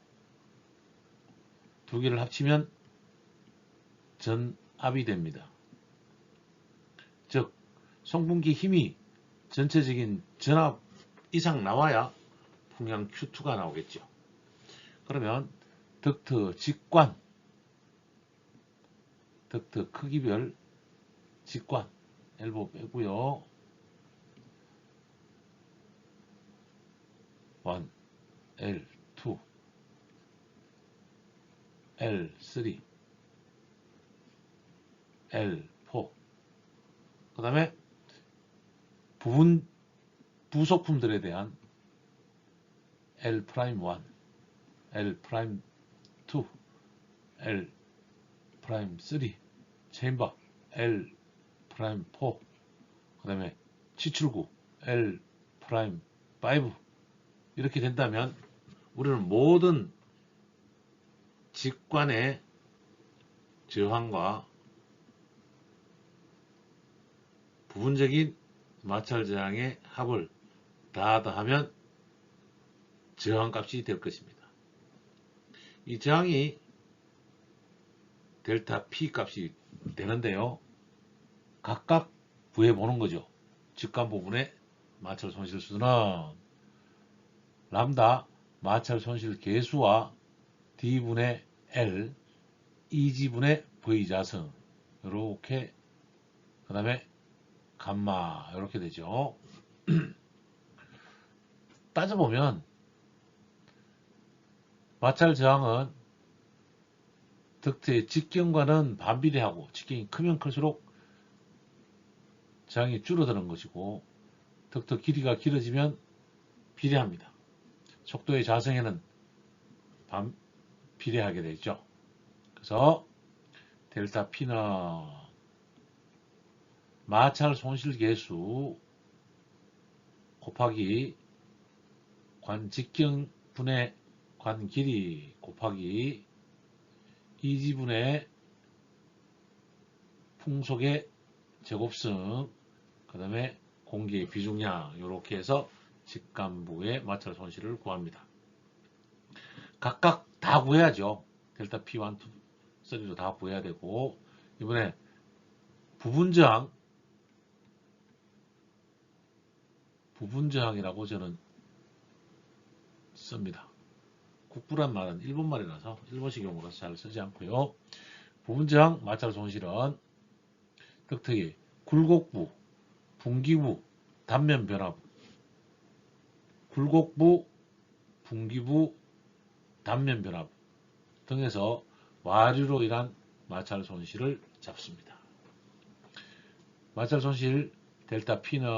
두 개를 합치면 전압이 됩니다. 즉 송풍기 힘이 전체적인 전압 이상 나와야 풍량 Q2가 나오겠죠. 그러면 덕트 직관, 덕트 크기별 직관 엘보 빼고요. 1, L, 2, L, 3, L, 4. 그 다음에 부속품들에 대한 L'1, L'2, L'3, 체인바 L'4, 그 다음에 치출구 L'5. 이렇게 된다면 우리는 모든 직관의 저항과 부분적인 마찰 저항의 합을 다 더하면 저항값이 될 것입니다. 이 저항이 델타 P 값이 되는데요. 각각 구해보는 거죠. 직관 부분의 마찰 손실수는 람다 마찰 손실 계수와 D분의 L, E지분의 V 자승 이렇게 그 다음에 감마 이렇게 되죠. 따져보면 마찰 저항은 덕트의 직경과는 반비례하고 직경이 크면 클수록 저항이 줄어드는 것이고 덕트 길이가 길어지면 비례합니다. 속도의 자성에는 반비례하게 되죠. 그래서 델타 P는 마찰 손실 계수 곱하기 관 직경분의 관 길이 곱하기 이지분의 풍속의 제곱승 그 다음에 공기의 비중량 이렇게 해서 직관부의 마찰 손실을 구합니다. 각각 다 구해야죠. 델타 P1, 2, 3도 다 구해야 되고 이번에 부분저항이라고 저는 씁니다. 국부란 말은 일본말이라서 일본식 용어라서 잘 쓰지 않고요. 부분저항 마찰 손실은 덕트의 굴곡부, 분기부, 단면 변화부, 굴곡부, 분기부, 단면 변화부 등에서 와류로 인한 마찰 손실을 잡습니다. 마찰 손실 델타 P는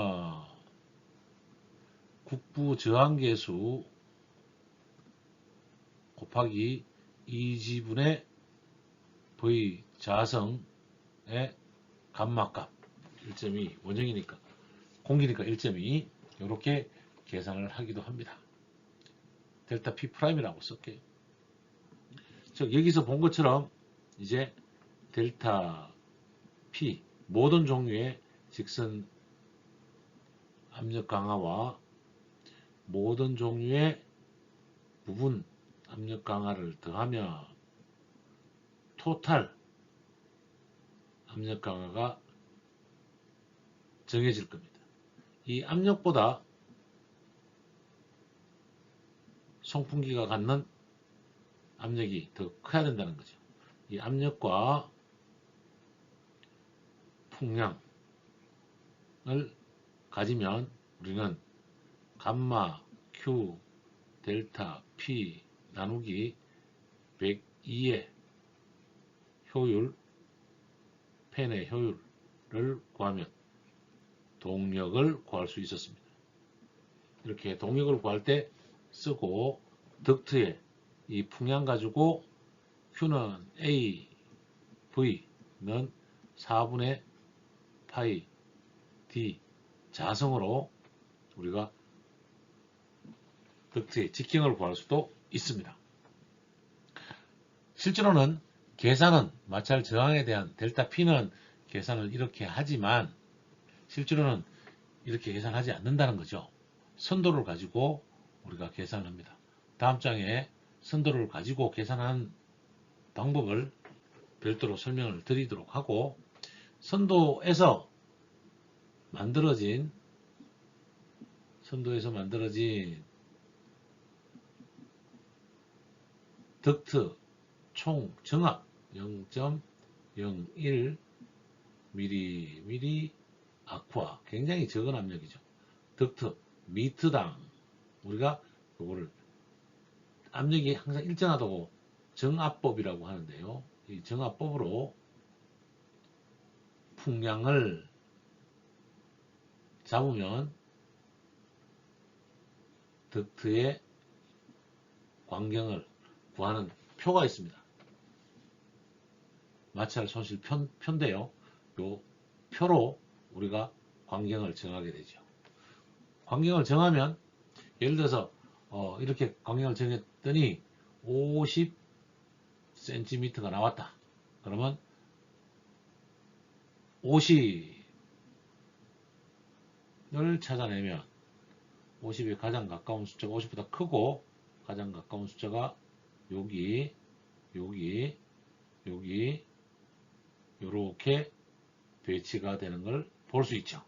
국부 저항계수 곱하기 2지분의 V 자성의 감마값 1.2 원형이니까 공기니까 1.2 이렇게 계산을 하기도 합니다. 델타 P 프라임이라고 쓸게요. 즉 여기서 본 것처럼 이제 델타 P 모든 종류의 직선 압력 강화와 모든 종류의 부분 압력 강화를 더하면 토탈 압력 강화가 정해질 겁니다. 이 압력보다 송풍기가 갖는 압력이 더 커야 된다는 거죠. 이 압력과 풍량을 가지면 우리는 감마 Q 델타 P 나누기 102의 효율, 팬의 효율을 구하면 동력을 구할 수 있었습니다. 이렇게 동력을 구할 때 쓰고 덕트의 이 풍량 가지고 Q는 A, V는 4분의 파이 D 자성으로 우리가 덕트의 직경을 구할 수도 있습니다. 실제로는 계산은 마찰 저항에 대한 델타 P는 계산을 이렇게 하지만 실제로는 이렇게 계산하지 않는다는 거죠. 선도를 가지고 우리가 계산을 합니다. 다음 장에 선도를 가지고 계산하는 방법을 별도로 설명을 드리도록 하고 선도에서 만들어진 선도에서 만들어진 덕트 총 정압 0.01 mm 아쿠아, 굉장히 적은 압력이죠. 덕트 미터당, 우리가 이거를 압력이 항상 일정하다고 정압법이라고 하는데요. 이 정압법으로 풍량을 잡으면 덕트의 광경을 구하는 표가 있습니다. 마찰 손실 표인데요. 요 표로 우리가 광경을 정하게 되죠. 광경을 정하면 예를 들어서 이렇게 광경을 정했더니 50cm가 나왔다. 그러면 50을 찾아내면 50에 가장 가까운 숫자가 50보다 크고 가장 가까운 숫자가 여기 요렇게 배치가 되는 걸 볼 수 있죠.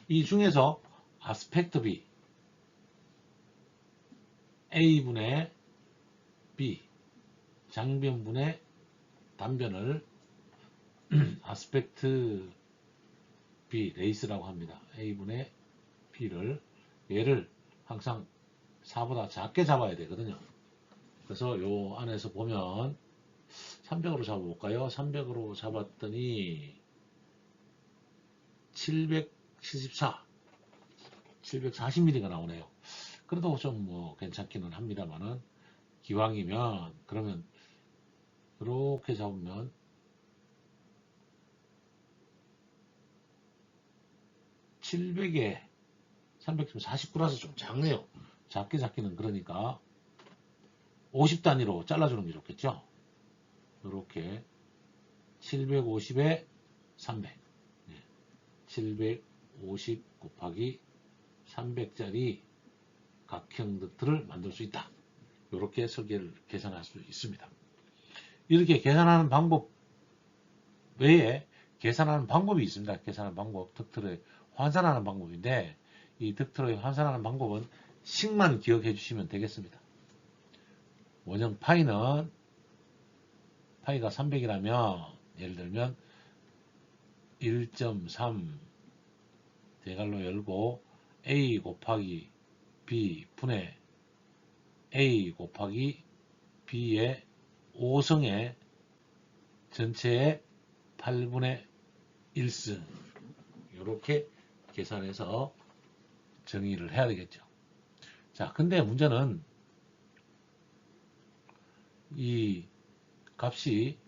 이 중에서 아스펙트 B A분의 B 장변분의 단변을 아스펙트 B 레이스라고 합니다. A분의 B를 얘를 항상 4보다 작게 잡아야 되거든요. 그래서 요 안에서 보면 300으로 잡아볼까요? 300으로 잡았더니 740mm가 나오네요. 그래도 좀 뭐 괜찮기는 합니다만은 기왕이면 그러면 이렇게 잡으면 700에 349라서 좀 작네요. 작게 잡기는 그러니까 50단위로 잘라주는 게 좋겠죠. 이렇게 750에 300 750 곱하기 300짜리 각형 덕트를 만들 수 있다. 이렇게 설계를 계산할 수 있습니다. 이렇게 계산하는 방법 외에 계산하는 방법이 있습니다. 계산하는 방법, 덕트를 환산하는 방법인데 이 덕트를 환산하는 방법은 식만 기억해 주시면 되겠습니다. 원형 파이는 파이가 300이라면 예를 들면 1.3 대괄호 열고 A 곱하기 B 분의 A 곱하기 B의 5승의 전체의 8분의 1승 이렇게 계산해서 정의를 해야 되겠죠. 자, 근데 문제는 이 값이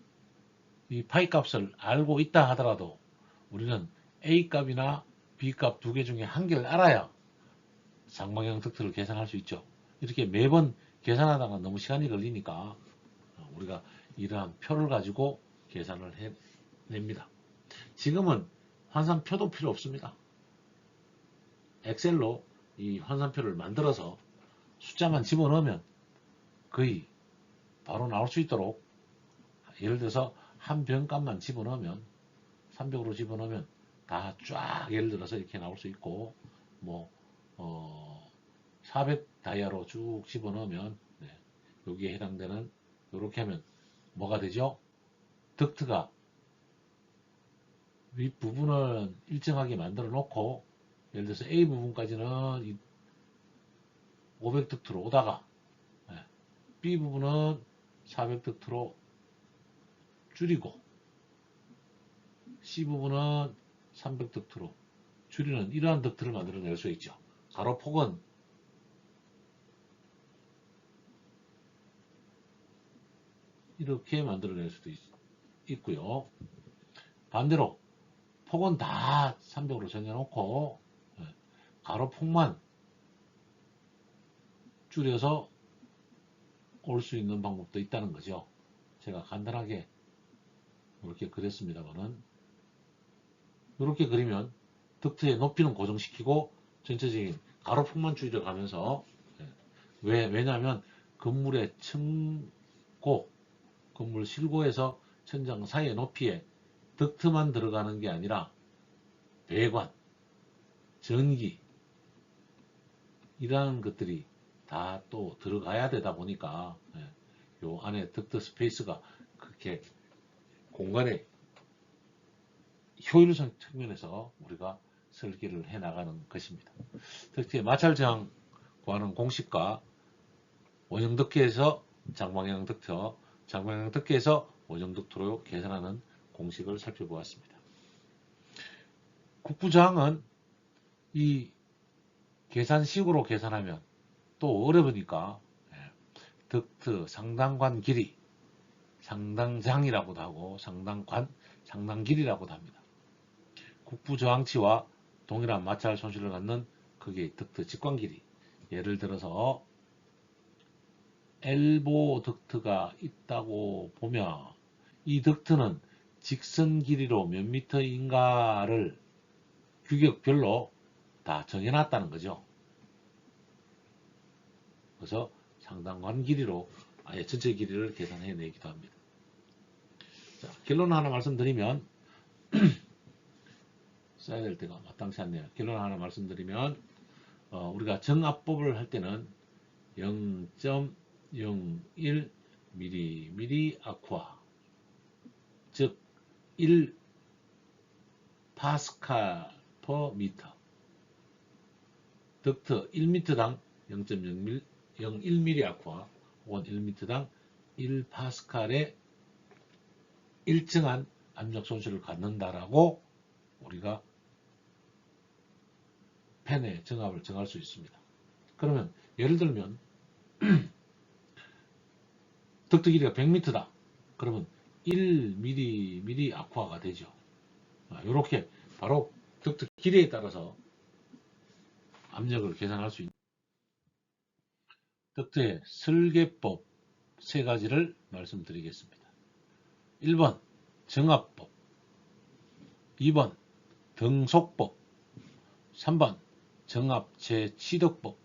이 파이 값을 알고 있다 하더라도 우리는 A 값이나 B 값 두 개 중에 한 개를 알아야 쌍방향 덕트를 계산할 수 있죠. 이렇게 매번 계산하다가 너무 시간이 걸리니까 우리가 이러한 표를 가지고 계산을 해냅니다. 지금은 환산표도 필요 없습니다. 엑셀로 이 환산표를 만들어서 숫자만 집어넣으면 거의 바로 나올 수 있도록 예를 들어서 한 병값만 집어넣으면 300으로 집어넣으면 다 쫙 예를 들어서 이렇게 나올 수 있고 뭐 400 다이아로 쭉 집어넣으면 여기에 해당되는 이렇게 하면 뭐가 되죠? 덕트가 윗부분은 일정하게 만들어 놓고 예를 들어서 A 부분까지는 500덕트로 오다가 B 부분은 400덕트로 줄이고 C 부분은 300덕트로 줄이는 이러한 덕트를 만들어낼 수 있죠. 가로폭은 이렇게 만들어낼 수도 있고요. 반대로 폭은 다 300으로 정해놓고 가로폭만 줄여서 올 수 있는 방법도 있다는 거죠. 제가 간단하게 이렇게 그렸습니다만은 이렇게 그리면 덕트의 높이는 고정시키고 전체적인 가로폭만 줄여가면서 왜냐하면 건물의 층고 건물 실고에서 천장 사이의 높이에 덕트만 들어가는 게 아니라 배관, 전기, 이러한 것들이 다 또 들어가야 되다 보니까 요 안에 덕트 스페이스가 그렇게 공간의 효율성 측면에서 우리가 설계를 해 나가는 것입니다. 특히 마찰 저항 구하는 공식과 원형 덕트에서 장방향 덕트, 장방향 덕트에서 원형 덕트로 계산하는 공식을 살펴보았습니다. 국부저항은 이 계산식으로 계산하면 또 어려우니까 덕트 상단관 길이, 상당장이라고도 하고 상단관, 상단길이라고도 합니다. 국부저항치와 동일한 마찰 손실을 갖는 크기의 덕트 직관 길이, 예를 들어서 엘보 덕트가 있다고 보면 이 덕트는 직선 길이로 몇 미터인가를 규격별로 다 정해놨다는 거죠. 그래서 상단관 길이로 아예 전체 길이를 계산해내기도 합니다. 자, 결론 하나 말씀드리면 써야 될 때가 마땅치 않네요. 결론 하나 말씀드리면 우리가 정압법을 할 때는 0.01 mm 아쿠아, 즉 1 파스칼 per 미터, 덕트 1m당 0.01 mm 아쿠아 혹은 1m당 1 파스칼의 일정한 압력 손실을 갖는다라고 우리가 팬의 정압을 정할 수 있습니다. 그러면 예를 들면 덕트 길이가 100m다. 그러면 1mm 아쿠아가 되죠. 이렇게 바로 덕트 길이에 따라서 압력을 계산할 수 있는 덕트의 설계법 세 가지를 말씀드리겠습니다. 1번 정압법, 2번 등속법, 3번 정압 재취득법.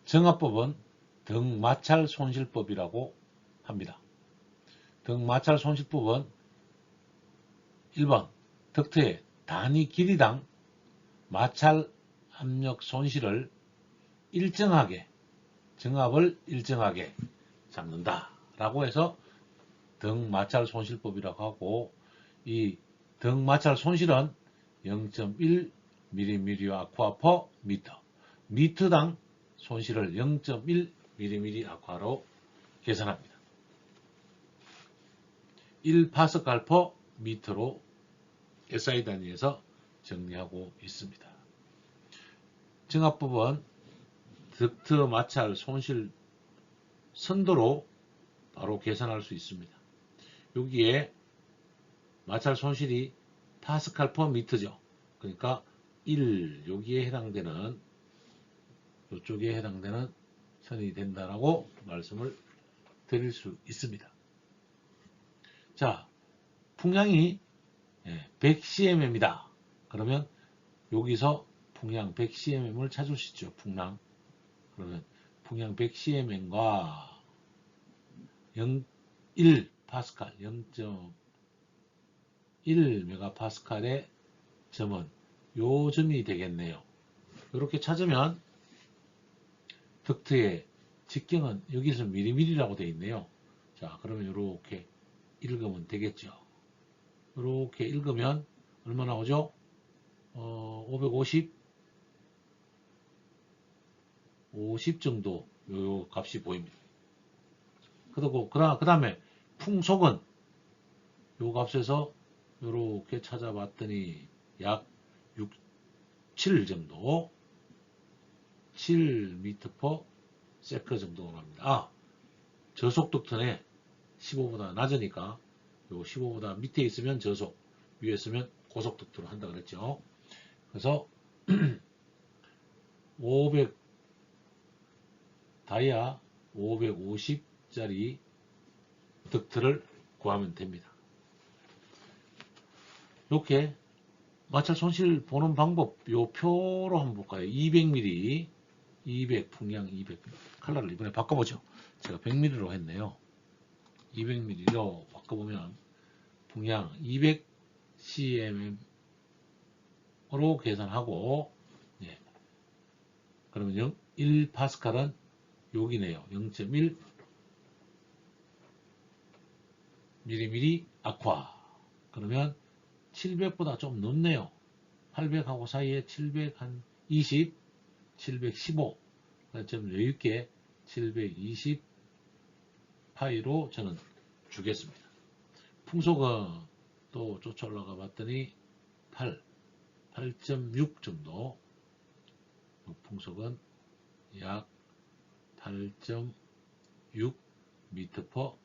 정압법은 등마찰 손실법이라고 합니다. 등마찰 손실법은 1번 덕트의 단위 길이당 마찰 압력 손실을 일정하게, 정압을 일정하게 잡는다 라고 해서 등마찰 손실법이라고 하고, 이 등마찰 손실은 0.1 mm 아쿠아 per 미터, 미터당 손실을 0.1 mm 아쿠아로 계산합니다. 1 파스칼 per 미터로 SI 단위에서 정리하고 있습니다. 정압법은 덕트 마찰 손실 선도로 바로 계산할 수 있습니다. 여기에 마찰 손실이 파스칼 per 미터죠. 그러니까 1, 여기에 해당되는, 이쪽에 해당되는 선이 된다라고 말씀을 드릴 수 있습니다. 자, 풍량이 100cm입니다. 그러면 여기서 풍량 100cm을 찾을 수 있죠. 풍량. 그러면 풍량 100cm과 1 파스칼, 0.1 메가파스칼의 점은 요 점이 되겠네요. 이렇게 찾으면 덕트의 직경은 여기서 mm라고 되어 있네요. 자, 그러면 이렇게 읽으면 되겠죠. 이렇게 읽으면 얼마 나오죠? 550 정도 요 값이 보입니다. 그리고 그 다음에 풍속은 요 값에서 이렇게 찾아봤더니 약 7 정도, 7m/s 정도가 납니다. 저속 덕트네 15보다 낮으니까 요 15보다 밑에 있으면 저속, 위에 있으면 고속 덕트로 한다 그랬죠. 그래서 500 다이아 550짜리 덕트를 구하면 됩니다. 이렇게 마찰 손실 보는 방법, 요 표로 한번 볼까요? 200mm, 200 풍량 200 컬러를 이번에 바꿔보죠. 제가 100mm로 했네요. 200mm로 바꿔보면 풍량 200cm으로 계산하고, 그러면 1파스칼은 여기네요. 0.1 미리미리 아쿠아. 그러면 700보다 좀 높네요. 800하고 사이에 700 한 20, 715. 좀 여유있게 720 파이로 저는 주겠습니다. 풍속은 또 쫓아 올라가 봤더니 8.6 정도. 풍속은 약 8.6 미터 퍼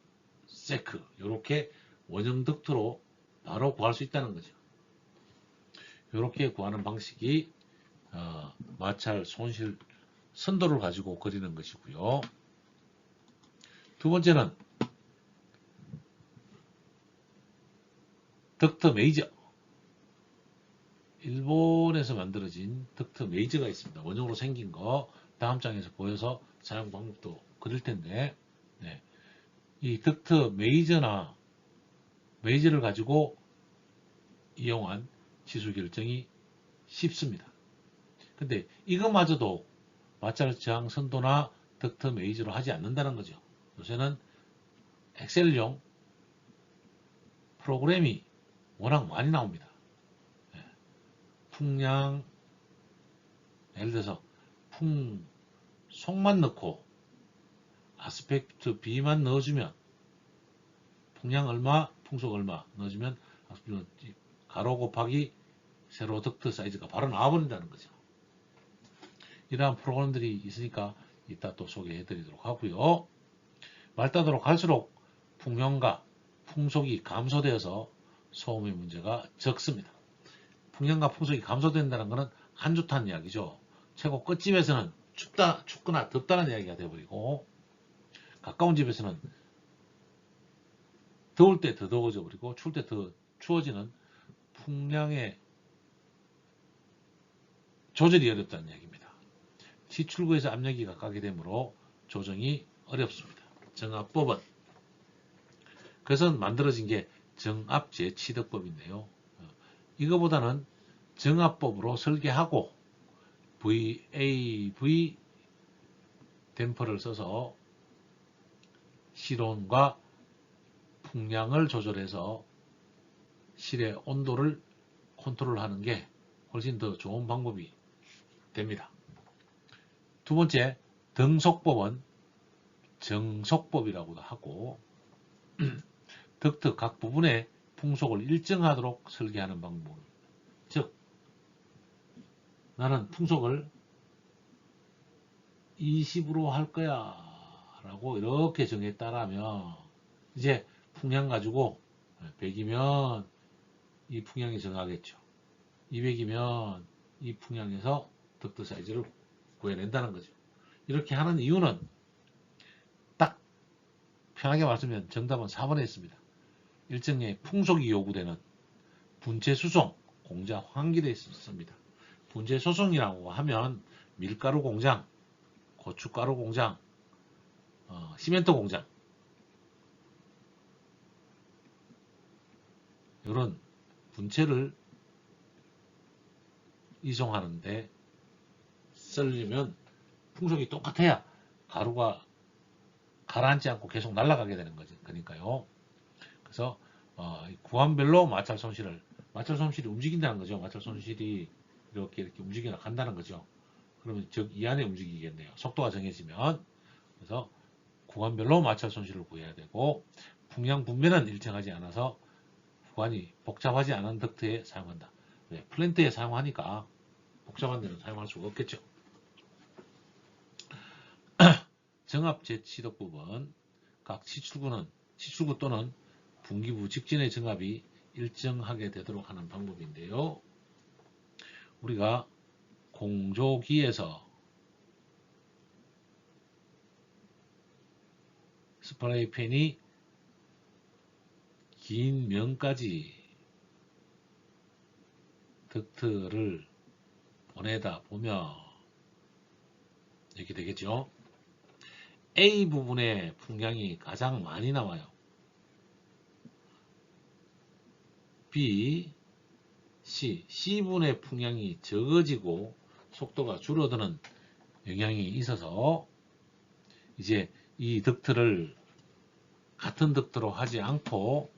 세크. 이렇게 원형 덕트로 바로 구할 수 있다는 거죠. 이렇게 구하는 방식이 마찰 손실 선도를 가지고 그리는 것이고요. 두 번째는 덕트 메이저. 일본에서 만들어진 덕트 메이저가 있습니다. 원형으로 생긴 거 다음 장에서 보여서 사용 방법도 그릴 텐데, 네. 이 덕트 메이저를 가지고 이용한 지수 결정이 쉽습니다. 근데 이거마저도 마찰 저항 선도나 덕트 메이저로 하지 않는다는 거죠. 요새는 엑셀용 프로그램이 워낙 많이 나옵니다. 풍량, 예를 들어서 풍속만 넣고 아스펙트 B만 넣어주면 풍량 얼마, 풍속 얼마 넣어주면 가로 곱하기 세로 덕트 사이즈가 바로 나와버린다는 거죠. 이러한 프로그램들이 있으니까 이따 또 소개해 드리도록 하고요. 말따도록 갈수록 풍량과 풍속이 감소되어서 소음의 문제가 적습니다. 풍량과 풍속이 감소된다는 것은 안 좋다는 이야기죠. 최고 끝집에서는 춥거나 덥다는 이야기가 되어버리고, 가까운 집에서는 더울 때 더 더워져 버리고 추울 때 더 추워지는 풍량의 조절이 어렵다는 이야기입니다. 시출구에서 압력이 가깝게 되므로 조정이 어렵습니다. 정압법은 그래서 만들어진 게 정압제치덕법인데요. 이거보다는 정압법으로 설계하고 VAV 댐퍼를 써서 실온과 풍량을 조절해서 실의 온도를 컨트롤하는 게 훨씬 더 좋은 방법이 됩니다. 두 번째, 등속법은 정속법이라고도 하고 덕트 각 부분의 풍속을 일정하도록 설계하는 방법. 즉, 나는 풍속을 20으로 할 거야 라고 이렇게 정했다라면 이제 풍량 가지고 100이면 이 풍량이 정하겠죠. 200이면 이 풍량에서 덕트 사이즈를 구해낸다는 거죠. 이렇게 하는 이유는 딱 편하게 말씀드리면 정답은 4번에 있습니다. 일정의 풍속이 요구되는 분체 수송, 공장 환기되어 있습니다. 분체 수송이라고 하면 밀가루 공장, 고춧가루 공장, 시멘트 공장 이런 분체를 이송하는데 쓰려면 풍속이 똑같아야 가루가 가라앉지 않고 계속 날아가게 되는 거니까요. 그래서 구간별로 마찰 손실이 움직인다는 거죠. 마찰 손실이 이렇게 움직여 간다는 거죠. 그러면 즉 이 안에 움직이겠네요. 속도가 정해지면. 그래서 구간별로 마찰 손실을 구해야 되고, 풍량 분배는 일정하지 않아서 구간이 복잡하지 않은 덕트에 사용한다. 네, 플랜트에 사용하니까 복잡한 데는 사용할 수가 없겠죠. 정압 제치덕 부분, 각 치출구 또는 분기부 직전의 정압이 일정하게 되도록 하는 방법인데요. 우리가 공조기에서 스프레이팬이 긴 면까지 덕트를 보내다 보면 이렇게 되겠죠. A 부분의 풍량이 가장 많이 나와요. B, C 부분의 풍량이 적어지고 속도가 줄어드는 영향이 있어서 이제 이 덕트를 같은 덕트로 하지 않고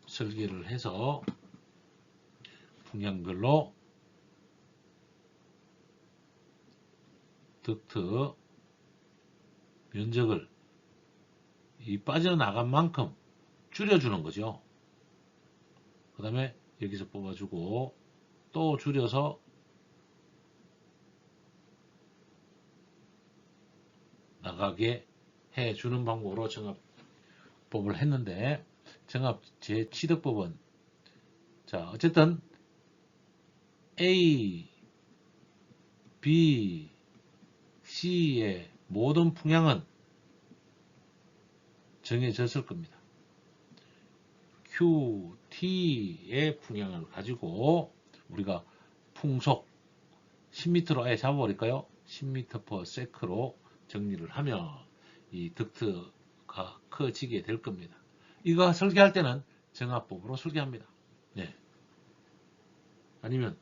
설계를 해서 풍량별로 덕트 면적을 이 빠져나간 만큼 줄여주는 거죠. 그 다음에 여기서 뽑아주고 또 줄여서 나가게 해주는 방법으로 정합법을 했는데, 정합 재취득법은 자 어쨌든 A, B, C의 모든 풍량은 정해졌을 겁니다. Q, T의 풍량을 가지고 우리가 풍속 10m로 아예 잡아버릴까요? 10m/s로 정리를 하면 이 덕트가 커지게 될 겁니다. 이거 설계할 때는 정합법으로 설계합니다. 네. 아니면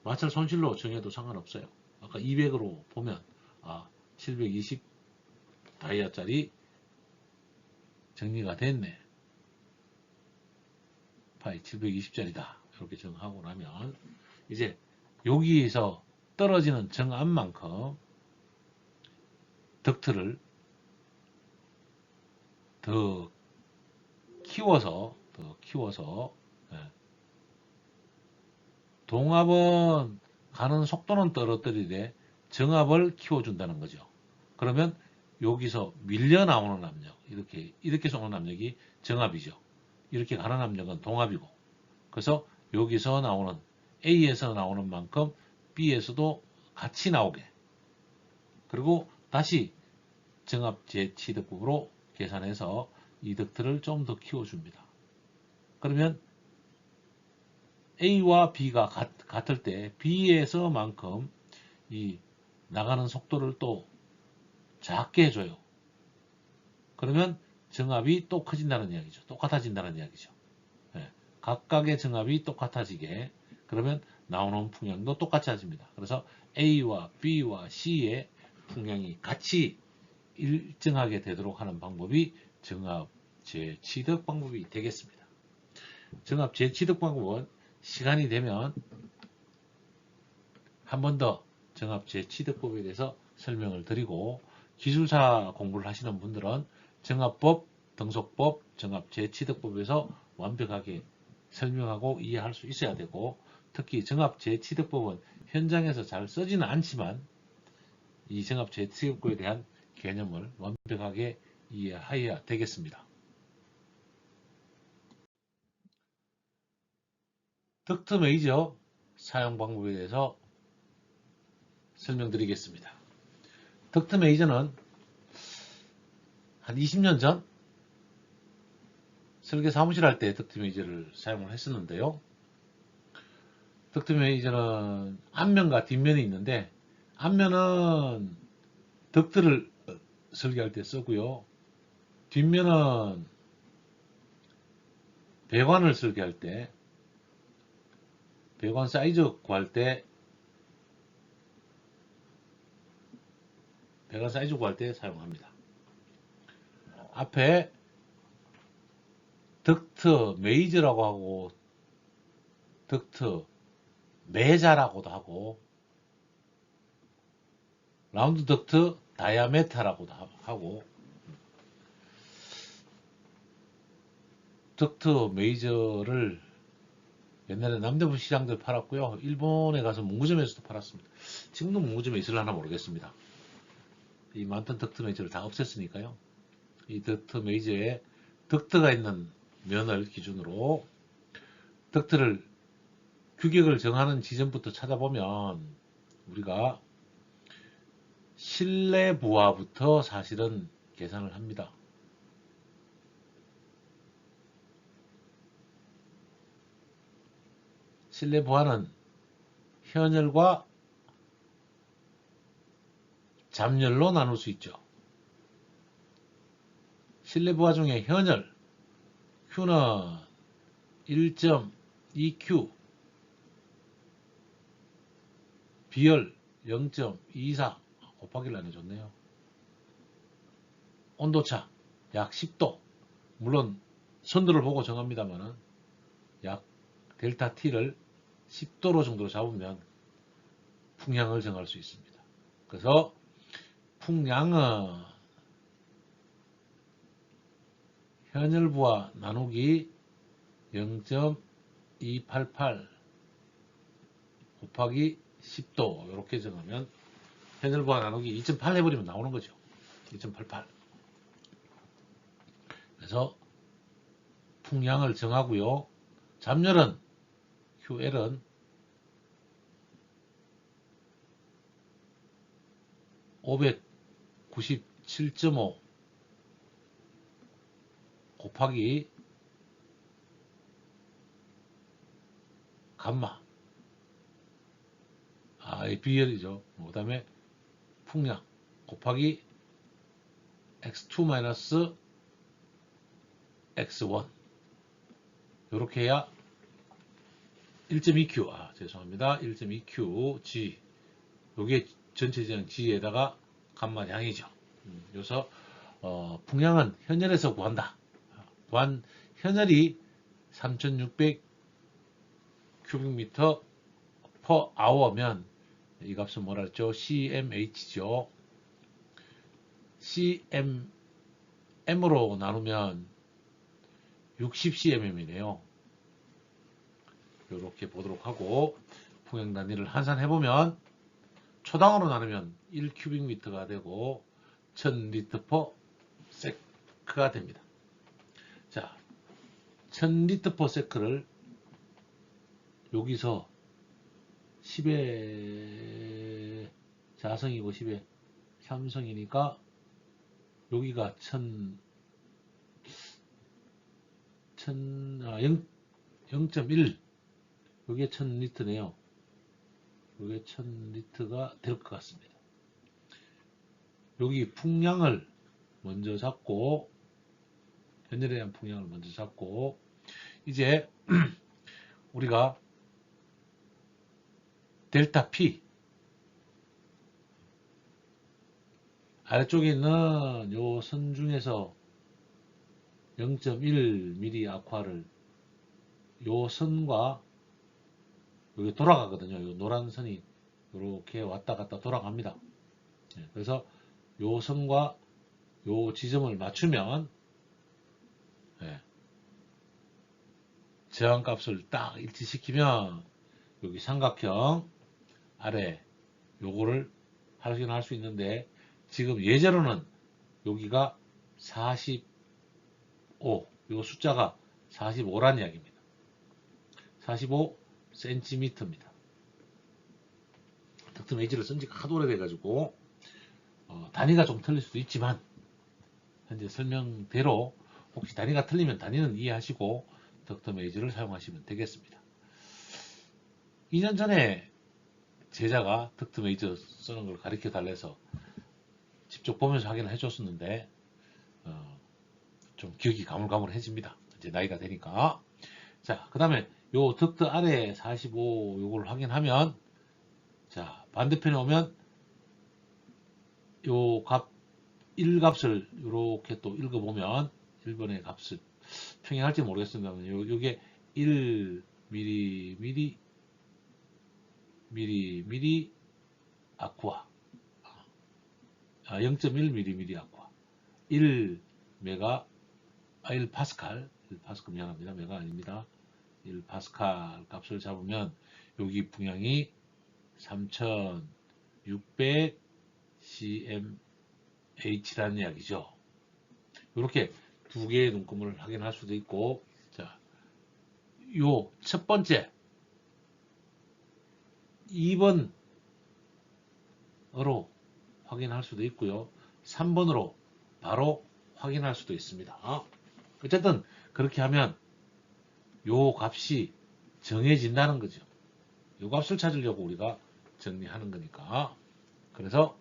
마찰 손실로 정해도 상관없어요. 아까 200으로 보면 720 다이아짜리 정리가 됐네. 파이 720짜리다. 이렇게 정하고 나면 이제 여기에서 떨어지는 정압만큼 덕트를 더 키워서 동압은 가는 속도는 떨어뜨리되 정압을 키워준다는 거죠. 그러면 여기서 밀려 나오는 압력, 이렇게 쏘는 압력이 정압이죠. 이렇게 가는 압력은 동압이고, 그래서 여기서 나오는 A에서 나오는 만큼 B에서도 같이 나오게, 그리고 다시 정압 재취득법으로 계산해서 이 덕트를 좀 더 키워줍니다. 그러면 A와 B가 같을 때 B에서만큼 이 나가는 속도를 또 작게 해줘요. 그러면 정압이 또 커진다는 이야기죠. 똑같아진다는 이야기죠. 네. 각각의 정압이 똑같아지게, 그러면 나오는 풍량도 똑같아집니다. 그래서 A와 B와 C의 풍량이 같이 일정하게 되도록 하는 방법이 정압 재취득 방법이 되겠습니다. 정압 재취득 방법은 시간이 되면 한 번 더 정압 재취득법에 대해서 설명을 드리고, 기술사 공부를 하시는 분들은 정압법, 등속법, 정압 재취득법에서 완벽하게 설명하고 이해할 수 있어야 되고, 특히 정압 재취득법은 현장에서 잘 쓰지는 않지만 이 정압 재취득법에 대한 개념을 완벽하게 이해해야 되겠습니다. 덕트 메이저 사용 방법에 대해서 설명드리겠습니다. 덕트 메이저는 한 20년 전 설계 사무실 할 때 덕트 메이저를 사용을 했었는데요. 덕트 메이저는 앞면과 뒷면이 있는데, 앞면은 덕트를 설계할 때 쓰고요. 뒷면은 배관을 설계할 때, 배관 사이즈 구할 때, 사용합니다. 앞에 덕트 메이저라고 하고, 덕트 메자라고도 하고, 라운드 덕트 다이아메타라고도 하고, 덕트 메이저를 옛날에 남대문 시장들 팔았고요. 일본에 가서 문구점에서도 팔았습니다. 지금도 문구점에 있을려나 모르겠습니다. 이 많던 덕트 메이저를 다 없앴으니까요. 이 덕트 메이저에 덕트가 있는 면을 기준으로 덕트를 규격을 정하는 지점부터 찾아보면 우리가 실내 부하부터 사실은 계산을 합니다. 실내 부하는 현열과 잡열로 나눌 수 있죠. 실내 부하 중에 현열 Q는 1.2Q, 비열 0.24 곱하기를 안 해줬네요. 온도차 약 10도. 물론 선도를 보고 정합니다만은 약 델타 T를 10도로 정도로 잡으면 풍량을 정할 수 있습니다. 그래서 풍량은 현혈부하 나누기 0.288 곱하기 10도 이렇게 정하면 현혈부하 나누기 2.8 해버리면 나오는 거죠. 2.88. 그래서 풍량을 정하고요. 잠열은 QL은 597.5 곱하기 감마 비열이죠. 그 다음에 풍량 곱하기 x2 x1 이렇게 해야 1.2Q 죄송합니다. 1.2Q G 요게 전체적 G에다가 감마량이죠. 그래서 풍량은 현열에서 구한다. 현열이 3600 큐빅미터 per hour면 이 값은 뭐라 했죠? CMH죠. CMM으로 나누면 60cmm이네요. 이렇게 보도록 하고 풍량 단위를 환산해보면 초당으로 나누면 1큐빅미터가 되고 1000리터 per sec가 됩니다. 자, 1000리터 per sec를 여기서 10의 자성이고 10의 삼성이니까 여기가 0.1 여기에 1000리터네요. 여기에 1000리터가 될 것 같습니다. 여기 풍량을 먼저 잡고 현열에 대한 풍량을 먼저 잡고 이제 우리가 델타 P 아래쪽에 있는 요 선 중에서 0.1mm 아쿠아를 요 선과 여기 돌아가거든요. 요 노란 선이 이렇게 왔다 갔다 돌아갑니다. 그래서 요 선과 요 지점을 맞추면 저항값을 딱 일치시키면 여기 삼각형 아래 요거를 확인할 수 있는데 지금 예제로는 여기가 45 요 숫자가 45란 이야기입니다. 45cm입니다. 덕트 H를 쓴 지가 하도 오래돼가지고 단위가 좀 틀릴 수도 있지만 현재 설명대로 혹시 단위가 틀리면 단위는 이해하시고 덕트 H를 사용하시면 되겠습니다. 2년 전에 제자가 덕트 H 쓰는 걸 가르쳐 달래서 직접 보면서 확인을 해줬었는데 좀 기억이 가물가물해집니다. 이제 나이가 되니까. 자, 그 다음에 요 덕트 아래 45 요걸 확인하면 자 반대편에 오면 요 값 1값을 이렇게 또 읽어보면 1번의 값을 평행할지 모르겠습니다. 요게 1mm 아쿠아 0.1mm 아쿠아 1파스칼 미안합니다. 메가 아닙니다. 1파스칼 값을 잡으면 여기 풍량이 3600cmh라는 이야기죠. 이렇게 두 개의 눈금을 확인할 수도 있고, 자, 요 첫 번째 2번으로 확인할 수도 있고요. 3번으로 바로 확인할 수도 있습니다. 어쨌든 그렇게 하면 요 값이 정해진다는 거죠. 요 값을 찾으려고 우리가 정리하는 거니까. 그래서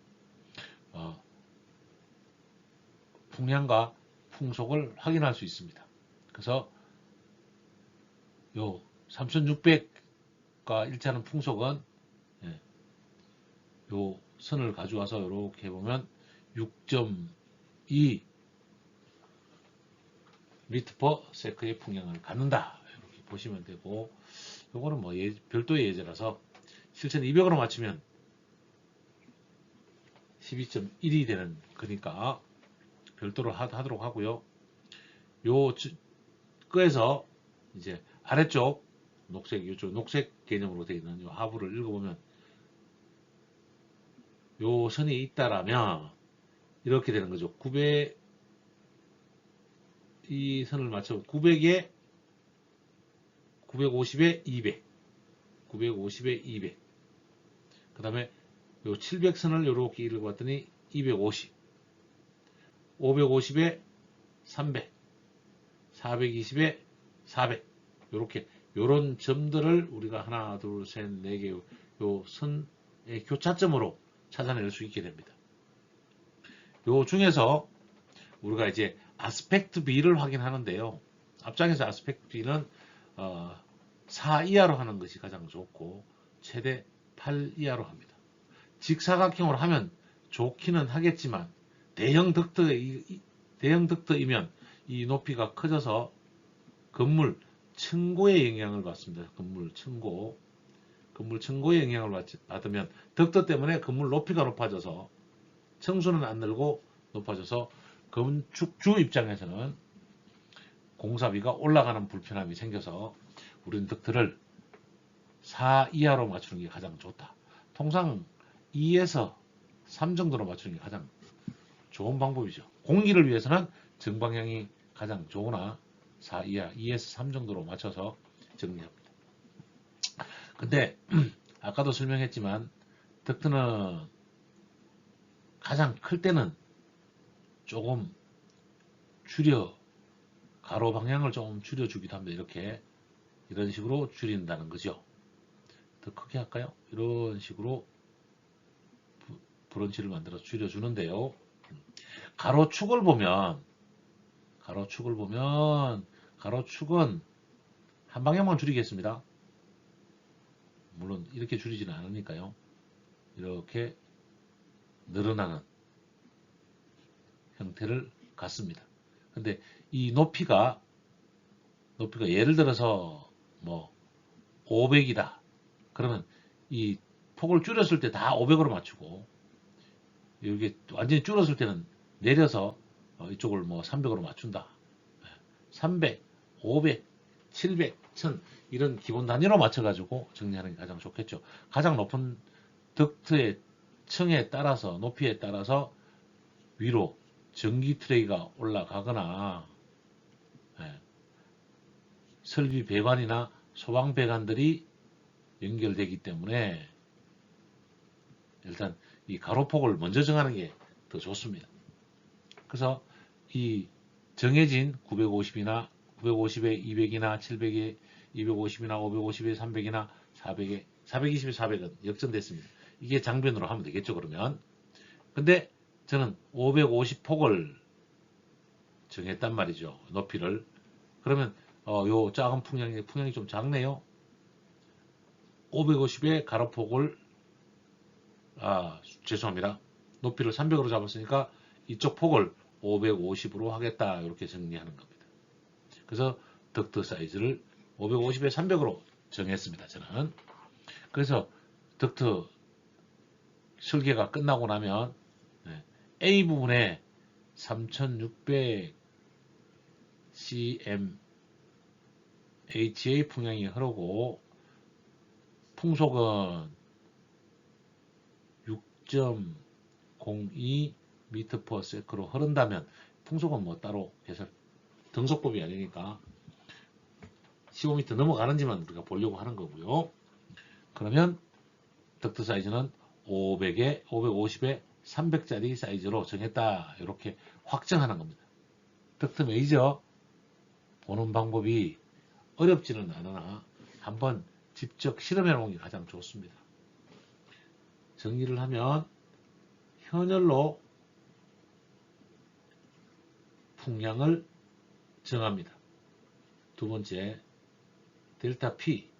풍량과 풍속을 확인할 수 있습니다. 그래서 요 3600과 일치하는 풍속은 요 선을 가져와서 이렇게 보면 6.2 미터 퍼 세크의 풍량을 갖는다. 이렇게 보시면 되고, 요거는 뭐 별도의 예제라서 실천 200으로 맞추면 12.1이 되는 거니까 별도로 하도록 하고요. 요 거에서 이제 아래쪽 녹색, 이쪽 녹색 개념으로 되어 있는 요 하부를 읽어보면 요 선이 있다라면 이렇게 되는 거죠. 900, 이 선을 맞춰 900에 950에 200, 950에 200. 그 다음에 요 700선을 이렇게 읽어봤더니 250, 550에 300, 420에 400. 요렇게 요런 점들을 우리가 하나, 둘, 셋, 네 개 요 선의 교차점으로 찾아낼 수 있게 됩니다. 요 중에서 우리가 이제 아스펙트 B를 확인하는데요. 앞장에서 아스펙트 B는 4 이하로 하는 것이 가장 좋고 최대 8 이하로 합니다. 직사각형으로 하면 좋기는 하겠지만 대형 덕트이면 이 높이가 커져서 건물 층고에 영향을 받습니다. 건물 층고에 영향을 받으면 덕트 때문에 건물 높이가 높아져서 층수는 안 늘고 높아져서 건축주 입장에서는 공사비가 올라가는 불편함이 생겨서 우리는 덕트를 4 이하로 맞추는 게 가장 좋다. 통상 2에서 3 정도로 맞추는 게 가장 좋은 방법이죠. 공기를 위해서는 정방향이 가장 좋으나 4 이하, 2에서 3 정도로 맞춰서 정리합니다. 근데 아까도 설명했지만 덕트는 가장 클 때는 조금 가로 방향을 좀 줄여주기도 합니다. 이런 식으로 줄인다는 거죠. 더 크게 할까요? 이런 식으로 브런치를 만들어서 줄여주는데요. 가로축을 보면 가로축은 한 방향만 줄이겠습니다. 물론 이렇게 줄이지는 않으니까요. 이렇게 늘어나는 형태를 갖습니다. 근데 이 높이가 예를 들어서 뭐 500이다. 그러면 이 폭을 줄였을 때 다 500으로 맞추고 이게 완전히 줄었을 때는 내려서 이쪽을 뭐 300으로 맞춘다. 300, 500, 700, 1000 이런 기본 단위로 맞춰가지고 정리하는 게 가장 좋겠죠. 가장 높은 덕트의 층에 따라서 높이에 따라서 위로 전기 트레이가 올라가거나 설비 배관이나 소방 배관들이 연결되기 때문에 일단 이 가로폭을 먼저 정하는 게 더 좋습니다. 그래서 이 정해진 950이나 950에 200이나 700에 250이나 550에 300이나 400에 420에 400은 역전됐습니다. 이게 장변으로 하면 되겠죠, 그러면. 근데 저는 550폭을 정했단 말이죠. 높이를. 그러면 요 작은 풍량이 좀 작네요. 550의 가로폭을 죄송합니다. 높이를 300으로 잡았으니까 이쪽 폭을 550으로 하겠다. 이렇게 정리하는 겁니다. 그래서 덕트 사이즈를 550에 300으로 정했습니다. 저는. 그래서 덕트 설계가 끝나고 나면 A 부분에 3600 cm HA 풍량이 흐르고 풍속은 6.02 미터 퍼 세크로 흐른다면 풍속은 뭐 따로 계산 등속법이 아니니까 15m 넘어가는지만 우리가 보려고 하는 거고요. 그러면 덕트 사이즈는 500에 550에 300짜리 사이즈로 정했다. 이렇게 확정하는 겁니다. 덕트 메이저 보는 방법이 어렵지는 않으나 한번 직접 실험해 놓은 게 가장 좋습니다. 정리를 하면 현열로 풍량을 정합니다. 두 번째, 델타 P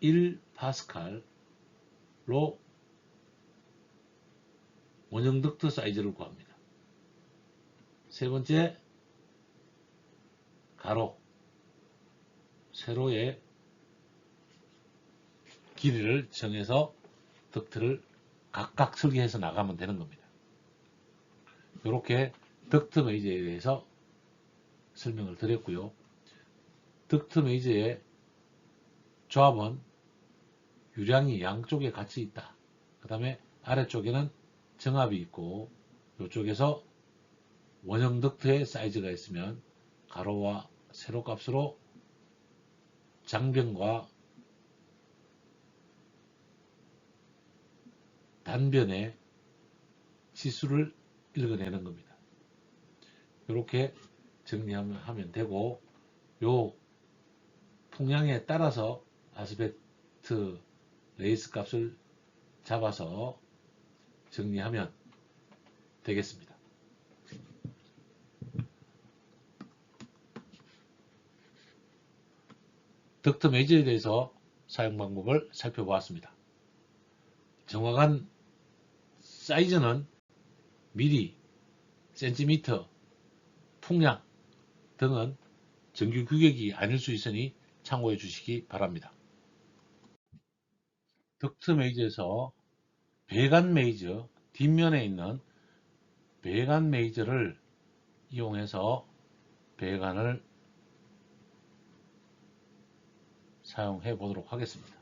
1파스칼로 원형 덕트 사이즈를 구합니다. 세 번째, 가로, 세로의 길이를 정해서 덕트를 각각 설계해서 나가면 되는 겁니다. 이렇게 덕트 메이저에 대해서 설명을 드렸고요. 덕트 메이저의 조합은 유량이 양쪽에 같이 있다. 그 다음에 아래쪽에는 정압이 있고 이쪽에서 원형 덕트의 사이즈가 있으면 가로와 세로 값으로 장변과 단변의 치수를 읽어내는 겁니다. 이렇게 정리하면 되고, 요 풍량에 따라서 아스펙트 레이스 값을 잡아서 정리하면 되겠습니다. 덕트 메이저에 대해서 사용 방법을 살펴보았습니다. 정확한 사이즈는 미리, 센티미터, 풍량 등은 정규 규격이 아닐 수 있으니 참고해 주시기 바랍니다. 덕트 메이저에서 배관 메이저, 뒷면에 있는 배관 메이저를 이용해서 배관을 사용해 보도록 하겠습니다.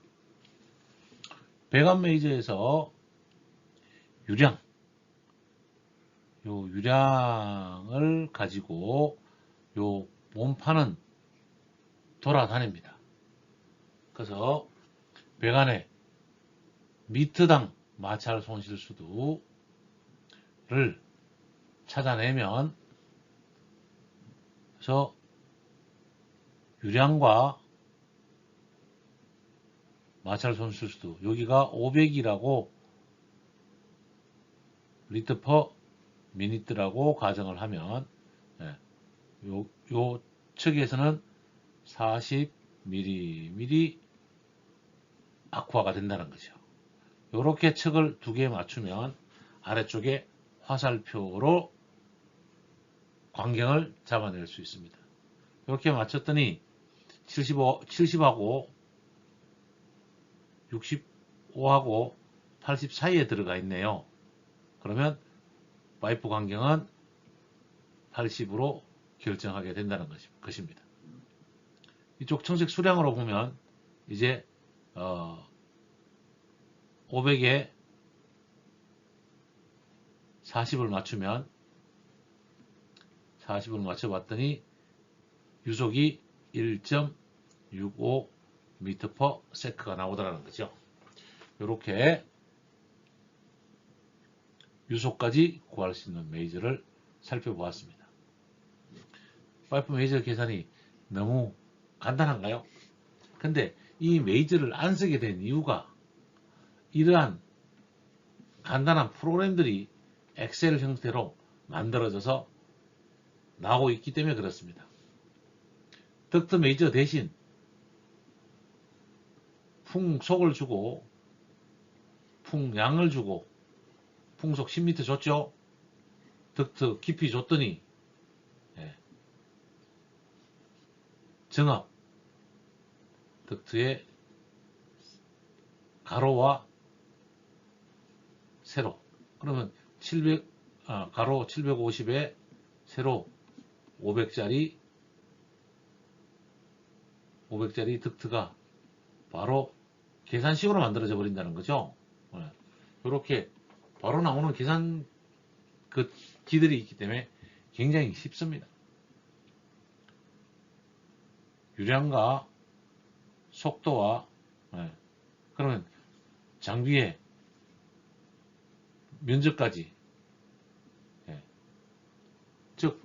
배관 메이저에서 유량, 요 유량을 가지고 요 몸판은 돌아다닙니다. 그래서 배관의 미터당 마찰 손실수를 찾아내면, 그래서 유량과 마찰 손실수, 여기가 500이라고 리터 퍼 미니트라고 가정을 하면, 요 측에서는 40mm 아쿠아가 된다는 거죠. 이렇게 척을 두 개 맞추면 아래쪽에 화살표로 광경을 잡아낼 수 있습니다. 이렇게 맞췄더니 70하고 65하고 80 사이에 들어가 있네요. 그러면 파이프 광경은 80으로 결정하게 된다는 것입니다. 이쪽 청색 수량으로 보면 이제 500에 40을 맞추면 40을 맞춰봤더니 유속이 1.65 m/s가 나오더라는 거죠. 이렇게 유속까지 구할 수 있는 메이저를 살펴보았습니다. 파이프 메이저 계산이 너무 간단한가요? 근데 이 메이저를 안 쓰게 된 이유가 이러한 간단한 프로그램들이 엑셀 형태로 만들어져서 나오고 있기 때문에 그렇습니다. 덕트 메이저 대신 풍속을 주고 풍량을 주고, 풍속 10m 줬죠. 덕트 깊이 줬더니 정압 덕트의 가로와 세로, 그러면 가로 750에 세로 500짜리 덕트가 바로 계산식으로 만들어져 버린다는 거죠. 이렇게 바로 나오는 계산 기들이 있기 때문에 굉장히 쉽습니다. 유량과 속도와 그러면 장비의 면적까지, 즉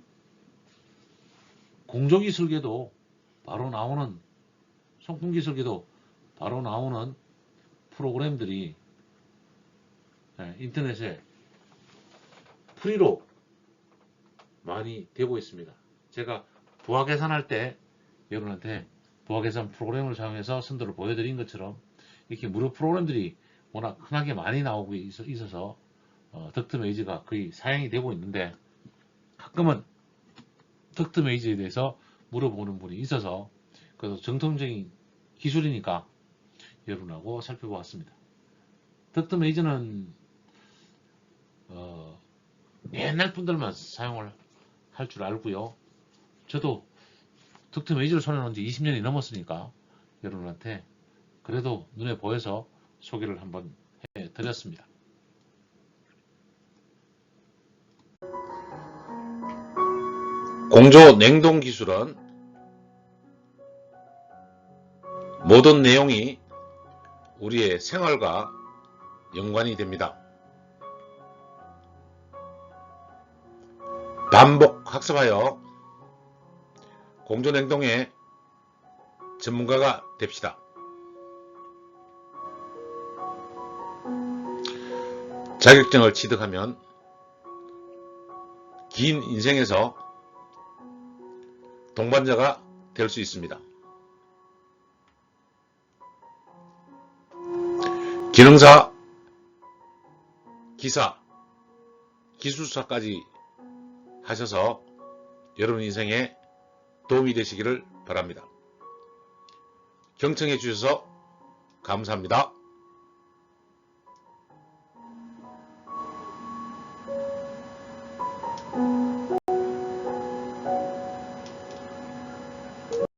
공조기 설계도 바로 나오는, 송풍기 설계도 바로 나오는 프로그램들이 인터넷에 프리로 많이 되고 있습니다. 제가 부하 계산할 때 여러분한테 부하 계산 프로그램을 사용해서 선도를 보여드린 것처럼 이렇게 무료 프로그램들이 워낙 흔하게 많이 나오고 있어서 덕트 메이저가 거의 사양이 되고 있는데 가끔은 덕트 메이저에 대해서 물어보는 분이 있어서 그래서 정통적인 기술이니까 여러분하고 살펴보았습니다. 덕트 메이저는 옛날 분들만 사용을 할 줄 알고요. 저도 덕트 메이저를 손에 놓은 지 20년이 넘었으니까 여러분한테 그래도 눈에 보여서 소개를 한번 해드렸습니다. 공조 냉동 기술은 모든 내용이 우리의 생활과 연관이 됩니다. 반복 학습하여 공조 냉동의 전문가가 됩시다. 자격증을 취득하면 긴 인생에서 동반자가 될 수 있습니다. 기능사, 기사, 기술사까지 하셔서 여러분 인생에 도움이 되시기를 바랍니다. 경청해 주셔서 감사합니다.